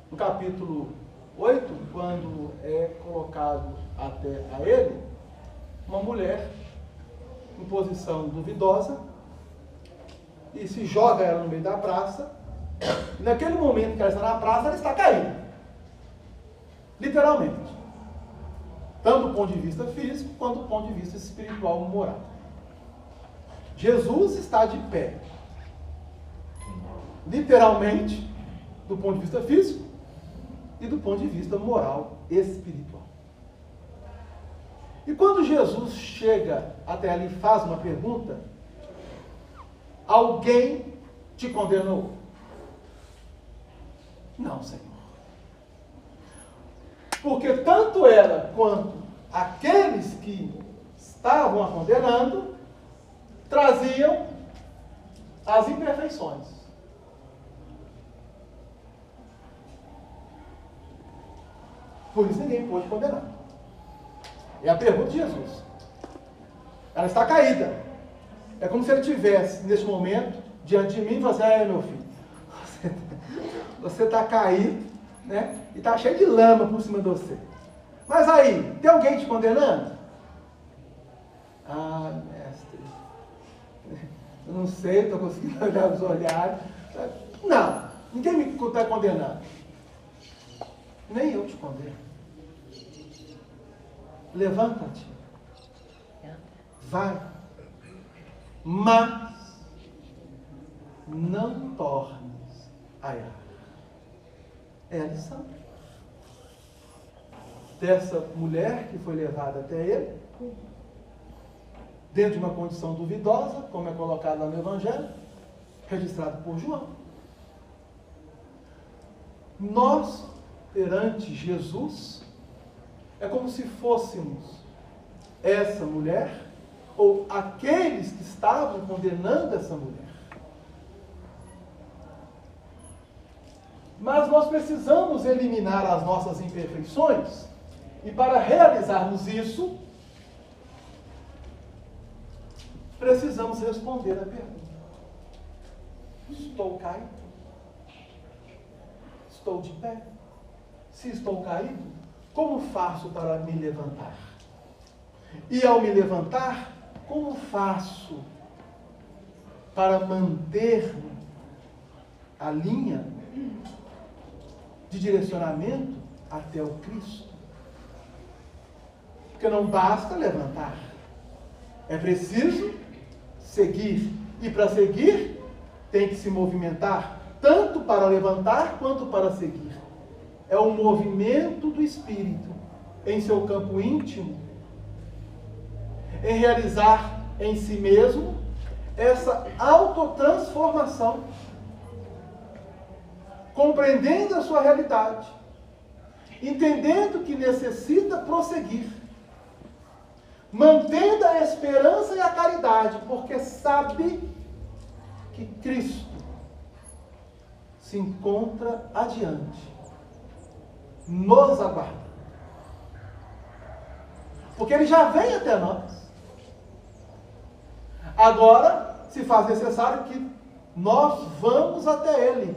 no capítulo 8, quando é colocado até a ele uma mulher em posição duvidosa e se joga ela no meio da praça. E naquele momento que ela está na praça, ela está caída. Literalmente. Tanto do ponto de vista físico, quanto do ponto de vista espiritual e moral. Jesus está de pé. Literalmente, do ponto de vista físico e do ponto de vista moral e espiritual. E quando Jesus chega até ali e faz uma pergunta, alguém te condenou? Não, Senhor. Porque tanto ela quanto aqueles que estavam a condenando traziam as imperfeições. Por isso ninguém pôde condenar. É a pergunta de Jesus. Ela está caída. É como se ele estivesse, neste momento, diante de mim e falasse: meu filho, você está caído, né? E está cheio de lama por cima de você. Mas aí, tem alguém te condenando? Ah, mestre, eu não sei, estou conseguindo olhar os olhares. Não, ninguém me está condenando. Nem eu te condeno. Levanta-te. Vai. Mas não tornes a errar. É a lição dessa mulher que foi levada até ele, dentro de uma condição duvidosa, como é colocado lá no Evangelho, registrado por João. Nós, perante Jesus, é como se fôssemos essa mulher, ou aqueles que estavam condenando essa mulher. Mas nós precisamos eliminar as nossas imperfeições, e para realizarmos isso, precisamos responder a pergunta: estou caído? Estou de pé? Se estou caído, como faço para me levantar? E ao me levantar, como faço para manter a linha de direcionamento até o Cristo? Porque não basta levantar, é preciso seguir. E para seguir, tem que se movimentar, tanto para levantar quanto para seguir. É um movimento do Espírito em seu campo íntimo, em realizar em si mesmo essa autotransformação, compreendendo a sua realidade, entendendo que necessita prosseguir, mantendo a esperança e a caridade, porque sabe que Cristo se encontra adiante, nos aguarda. Porque Ele já vem até nós. Agora, se faz necessário que nós vamos até Ele.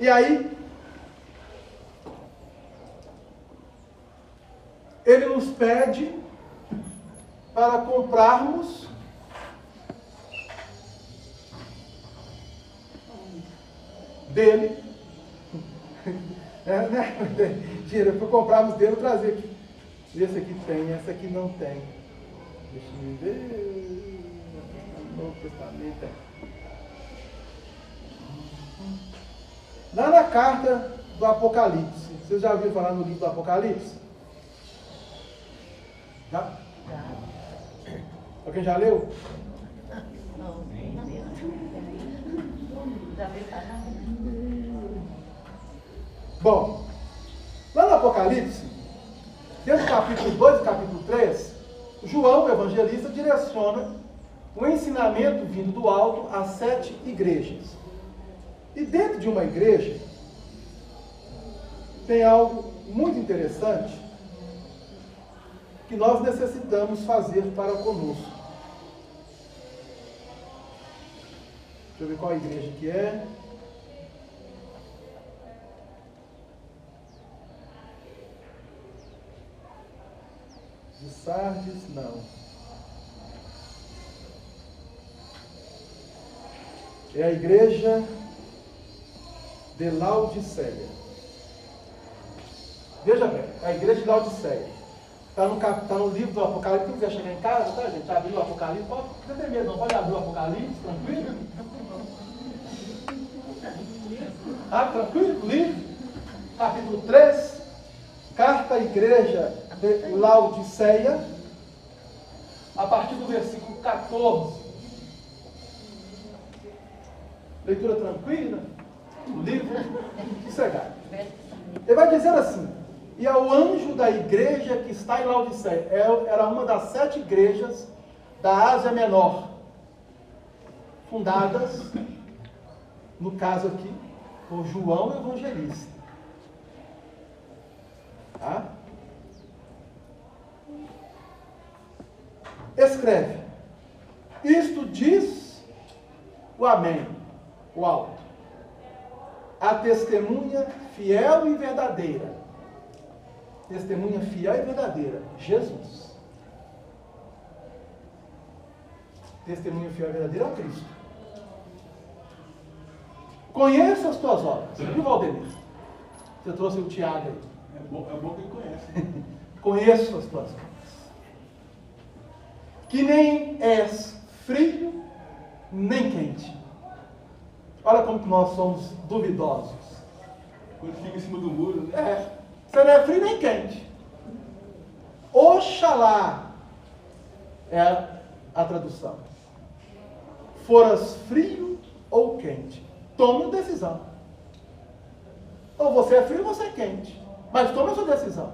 E aí, Ele nos pede para comprarmos dele. Né? Tira, eu fui comprar nos dele e trazer aqui. Esse aqui tem, essa aqui não tem. Deixa eu ver. Novo Testamento. Lá na carta do Apocalipse. Vocês já ouviram falar no livro do Apocalipse? Já? Alguém já leu? Não, já vi falar. Bom, lá no Apocalipse, dentro do capítulo 2 e capítulo 3, João, o evangelista, direciona um ensinamento vindo do alto às 7 igrejas. E dentro de uma igreja, tem algo muito interessante que nós necessitamos fazer para conosco. Deixa eu ver qual igreja que é. De Sardes, não. É a igreja de Laodiceia. Veja bem, a igreja de Laodiceia. Está no livro do Apocalipse. Quem quiser chegar em casa, tá, gente? Abrir o Apocalipse. Não tem medo, não. Pode abrir o Apocalipse, tranquilo. Tranquilo? Livro. Capítulo 3. Carta à igreja de Laodiceia. A partir do versículo 14. Leitura tranquila. O livro sossegado. Ele vai dizer assim: e ao anjo da igreja que está em Laodiceia. Era uma das 7 igrejas da Ásia Menor, fundadas, no caso aqui, por João Evangelista. Tá? Escreve: isto diz o Amém, o alto, a testemunha fiel e verdadeira. Testemunha fiel e verdadeira, Jesus. Testemunha fiel e verdadeira é o Cristo. Conheça as tuas obras. Viu, Valdemir? Você trouxe o Tiago aí. É bom que ele conhece. Conheço as tuas obras. Que nem és frio, nem quente. Olha como que nós somos duvidosos. Quando fica em cima do muro, né? Você não é frio nem quente. Oxalá é a tradução. Foras frio ou quente. Tome uma decisão. Ou você é frio ou você é quente. Mas tome a sua decisão.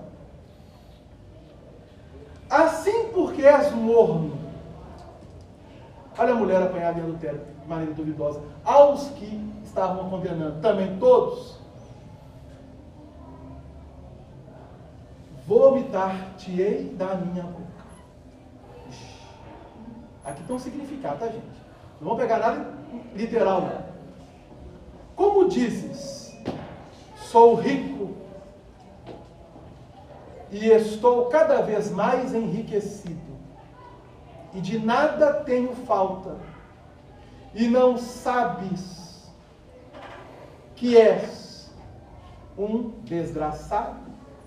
Assim porque és morno. Olha a mulher apanhada em adultério, de maneira duvidosa. Aos que estavam condenando, também todos. Vomitar-te-ei da minha boca. Aqui tem um significado, tá, gente? Não vamos pegar nada literal, não. Como dizes, sou rico e estou cada vez mais enriquecido, e de nada tenho falta, e não sabes que és um desgraçado,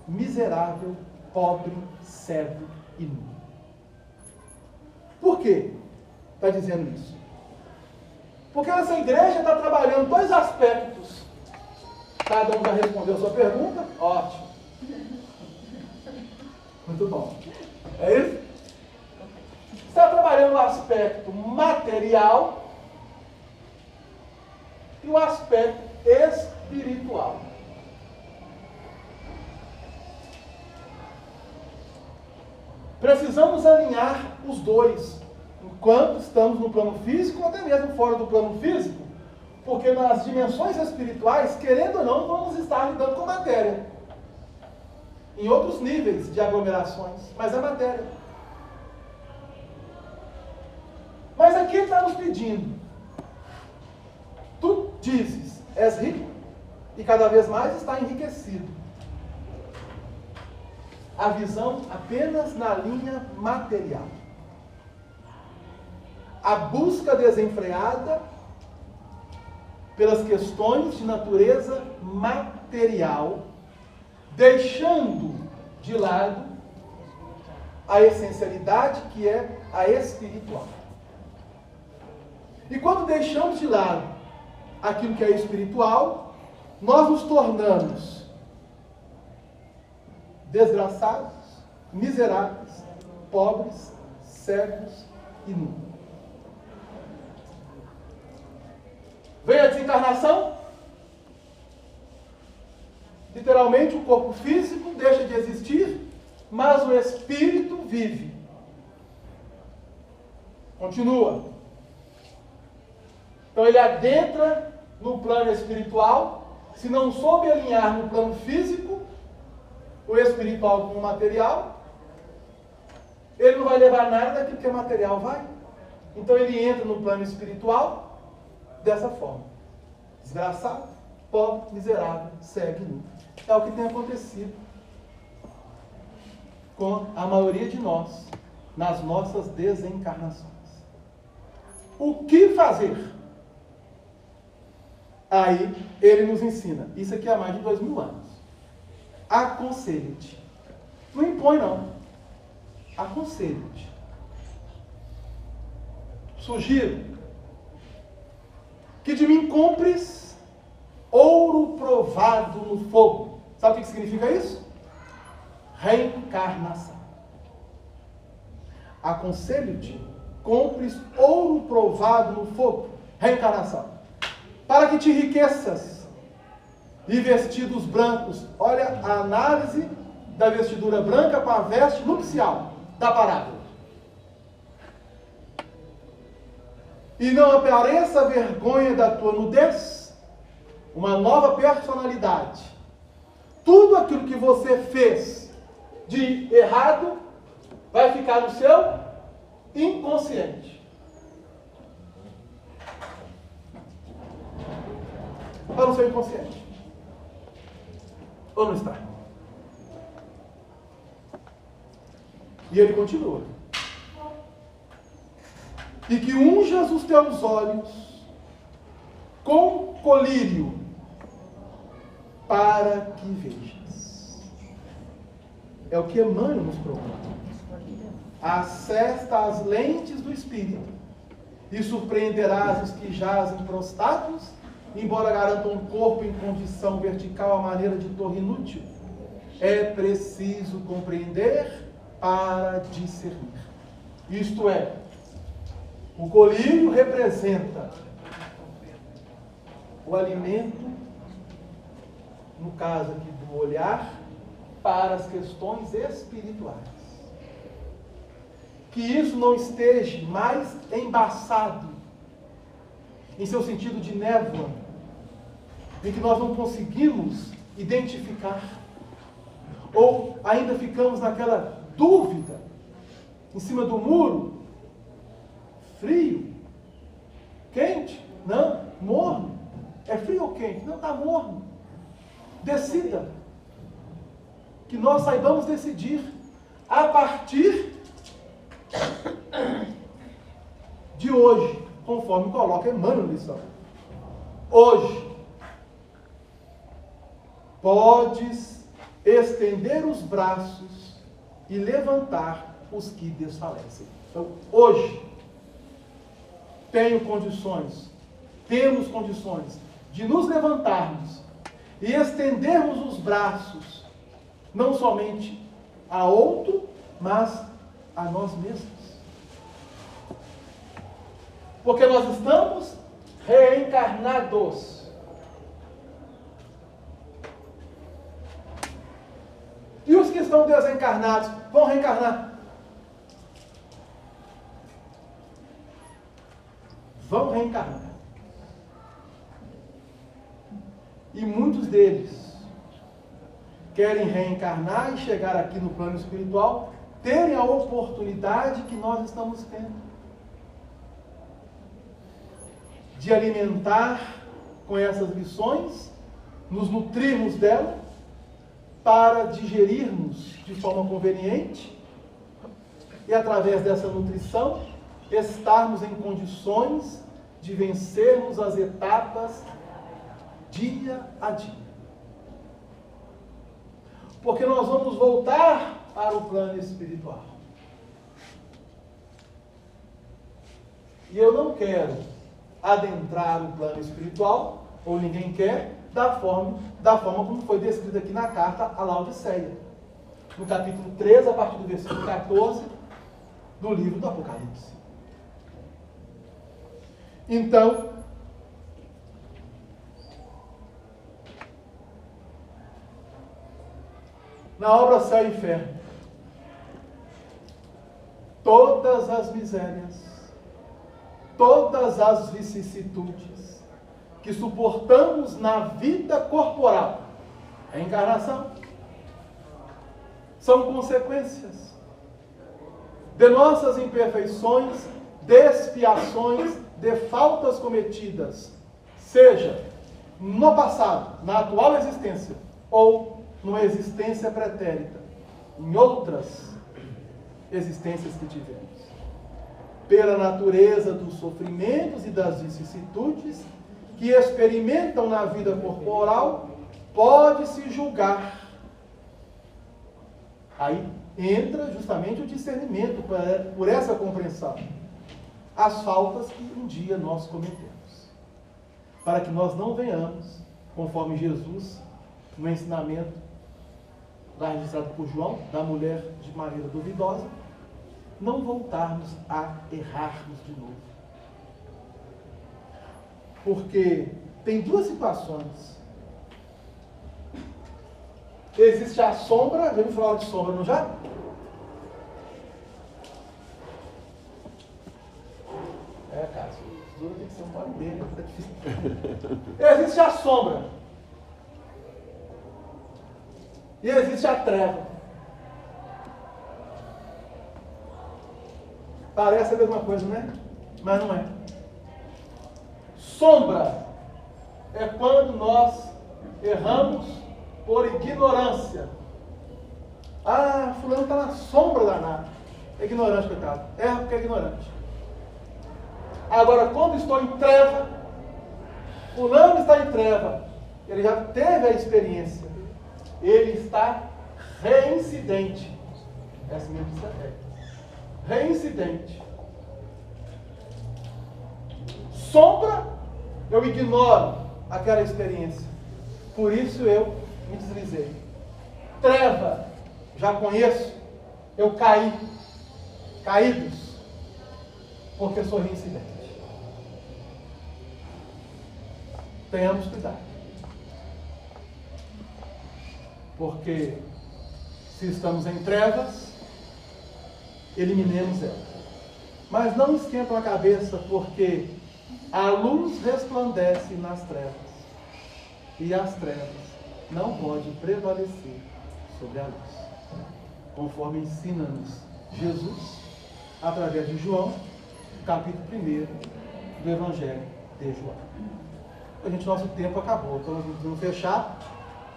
miserável, pobre, cego e nu. Por quê? Está dizendo isso? Porque essa igreja está trabalhando 2 aspectos. Cada um já respondeu a sua pergunta? Ótimo. Muito bom. É isso? Está trabalhando o aspecto material e o aspecto espiritual. Precisamos alinhar os dois, enquanto estamos no plano físico, ou até mesmo fora do plano físico, porque nas dimensões espirituais, querendo ou não, vamos estar lidando com matéria, em outros níveis de aglomerações, mas é matéria. Mas aqui ele está nos pedindo: tu dizes, és rico e cada vez mais está enriquecido. A visão apenas na linha material. A busca desenfreada pelas questões de natureza material, deixando de lado a essencialidade que é a espiritual. E quando deixamos de lado aquilo que é espiritual, nós nos tornamos desgraçados, miseráveis, pobres, cegos e nus. Vem a desencarnação, literalmente o corpo físico deixa de existir, mas o espírito vive. Continua. Então ele adentra no plano espiritual, se não soube alinhar no plano físico, o espiritual com o material, ele não vai levar nada daquilo que é material, vai. Então ele entra no plano espiritual dessa forma: desgraçado, pobre, miserável, cego e nu. É o que tem acontecido com a maioria de nós nas nossas desencarnações. O que fazer? Aí ele nos ensina. Isso aqui há mais de 2000 anos. Aconselho-te. Não impõe, não. Aconselho-te. Sugiro que de mim compres ouro provado no fogo. Sabe o que significa isso? Reencarnação. Aconselho-te, compres ouro provado no fogo. Reencarnação. Para que te enriqueças e vestidos brancos. Olha a análise da vestidura branca com a veste nupcial da parábola. E não apareça a vergonha da tua nudez, uma nova personalidade. Tudo aquilo que você fez de errado vai ficar no seu inconsciente. Está no seu inconsciente. Ou não está? E ele continua. E que unjas os teus olhos com colírio, para que vejas. É o que Emmanuel nos propõe. Acesta as lentes do Espírito e surpreenderás os que jazem prostrados, embora garantam um corpo em condição vertical à maneira de torre inútil. É preciso compreender para discernir. Isto é, o colírio representa o alimento, no caso aqui do olhar, para as questões espirituais. Que isso não esteja mais embaçado, em seu sentido de névoa, em que nós não conseguimos identificar, ou ainda ficamos naquela dúvida, em cima do muro, frio, quente, não, morno, é frio ou quente? Não, está morno. Decida, que nós saibamos decidir, a partir de hoje, conforme coloca Emmanuel na lição. Hoje, podes estender os braços e levantar os que desfalecem. Então, hoje, temos condições de nos levantarmos e estendermos os braços, não somente a outro, mas a nós mesmos. Porque nós estamos reencarnados. E os que estão desencarnados vão reencarnar? Vão reencarnar. E muitos deles querem reencarnar e chegar aqui no plano espiritual, terem a oportunidade que nós estamos tendo de alimentar com essas lições, nos nutrirmos dela, para digerirmos de forma conveniente e, através dessa nutrição, estarmos em condições de vencermos as etapas dia a dia. Porque nós vamos voltar para o plano espiritual. E eu não quero adentrar o plano espiritual, ou ninguém quer, da forma como foi descrito aqui na carta a Laodiceia. No capítulo 3, a partir do versículo 14, do livro do Apocalipse. Então, na obra Céu e Inferno, todas as misérias, todas as vicissitudes que suportamos na vida corporal, a encarnação, são consequências de nossas imperfeições, de expiações, de faltas cometidas, seja no passado, na atual existência, ou numa existência pretérita, em outras existências que tivemos. Pela natureza dos sofrimentos e das vicissitudes que experimentam na vida corporal, pode-se julgar. Aí entra justamente o discernimento por essa compreensão. As faltas que um dia nós cometemos. Para que nós não venhamos, conforme Jesus, no ensinamento lá registrado por João, da mulher de maneira duvidosa, não voltarmos a errarmos de novo. Porque tem duas situações. Existe a sombra, já ouviu falar de sombra, não já? Cara, isso tem que ser um pau dele, tá difícil. Existe a sombra. E existe a treva. Parece a mesma coisa, né? Mas não é. Sombra é quando nós erramos por ignorância. Ah, fulano está na sombra danada. É ignorante, coitado. Erra porque é ignorante. Agora, quando estou em treva, fulano está em treva, ele já teve a experiência. Ele está reincidente. Essa mesma estratégia. Reincidente. Sombra, eu ignoro aquela experiência. Por isso eu me deslizei. Treva, já conheço, eu caí. Caídos, porque sou reincidente. Tenhamos cuidado. Porque se estamos em trevas, eliminemos ela. Mas não esquentam a cabeça, porque a luz resplandece nas trevas. E as trevas não podem prevalecer sobre a luz. Conforme ensina-nos Jesus, através de João, capítulo 1 do Evangelho de João. Gente, nosso tempo acabou. Então, vamos fechar.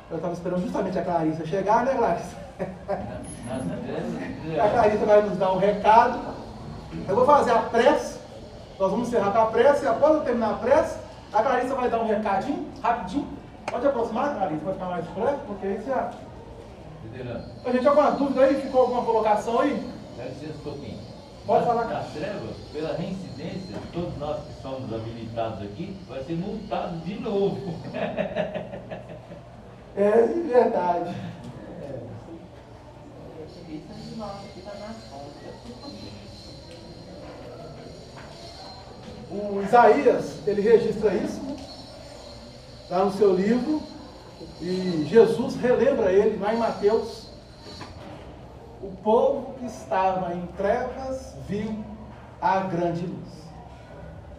Eu estava esperando justamente a Clarissa chegar, né, Clarissa? A Clarissa vai nos dar um recado. Eu vou fazer a prece. Nós vamos encerrar com a prece. E após eu terminar a prece, a Clarissa vai dar um recadinho, rapidinho. Pode aproximar, Clarissa, vai ficar mais perto, porque aí já... A gente, alguma dúvida aí? Ficou alguma colocação aí? Dá licença um pouquinho. Pode falar. Na treva, pela reincidência, todos nós que somos habilitados aqui, vai ser multado de novo. É de verdade. O Isaías, ele registra isso, né? Lá no seu livro, e Jesus relembra ele lá em Mateus. O povo que estava em trevas viu a grande luz,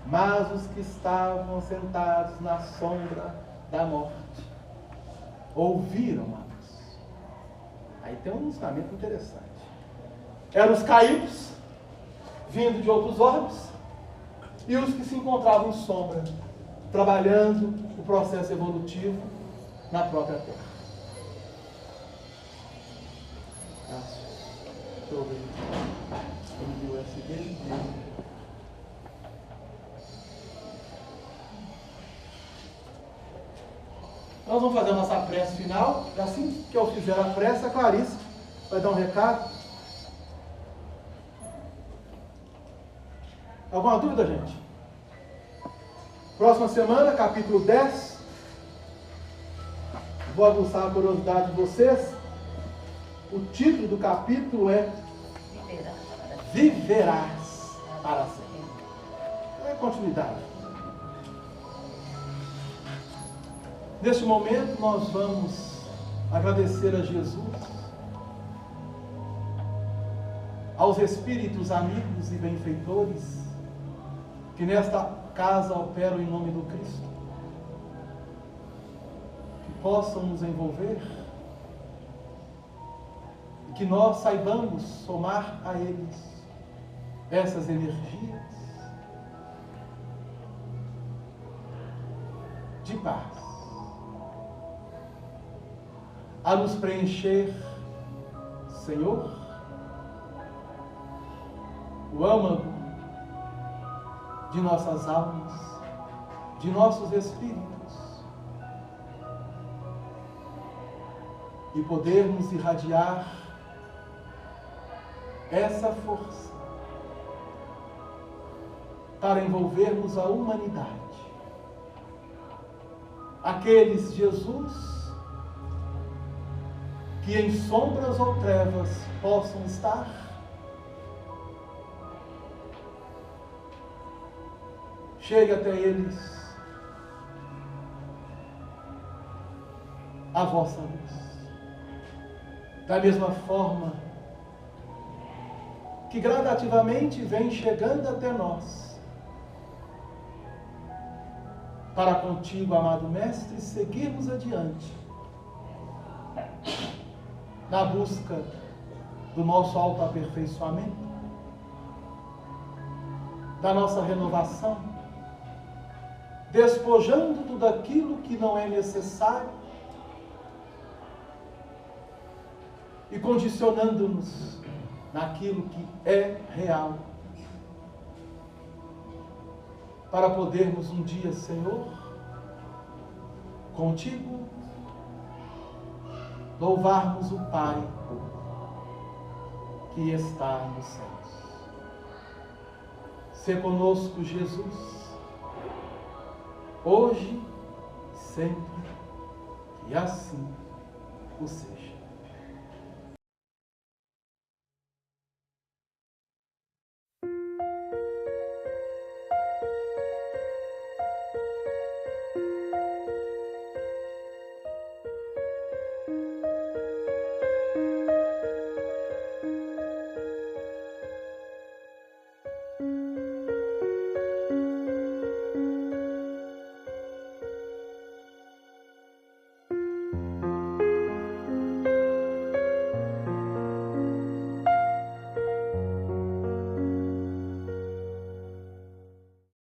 mas os que estavam sentados na sombra da morte ouviram a luz. Aí tem um ensinamento interessante. Eram os caídos, vindo de outros orbes, e os que se encontravam em sombra, trabalhando o processo evolutivo na própria Terra. Deixa eu ver. O USB. Nós vamos fazer a nossa prece final. E assim que eu fizer a prece, a Clarice vai dar um recado. Alguma dúvida, gente? Próxima semana, capítulo 10. Vou aguçar a curiosidade de vocês. O título do capítulo é Viverás para sempre. É continuidade. Neste momento, nós vamos agradecer a Jesus, aos espíritos amigos e benfeitores que nesta casa operam em nome do Cristo, que possam nos envolver e que nós saibamos somar a eles essas energias de paz, a nos preencher, Senhor, o âmago de nossas almas, de nossos espíritos, e podermos irradiar essa força para envolvermos a humanidade. Aqueles, Jesus, que em sombras ou trevas possam estar, chegue até eles a vossa luz. Da mesma forma que gradativamente vem chegando até nós, para contigo, amado Mestre, seguirmos adiante na busca do nosso autoaperfeiçoamento, da nossa renovação, despojando tudo aquilo que não é necessário e condicionando-nos naquilo que é real, para podermos um dia, Senhor, contigo, louvarmos o Pai que está nos céus. Se conosco, Jesus, hoje e sempre, e assim o seja.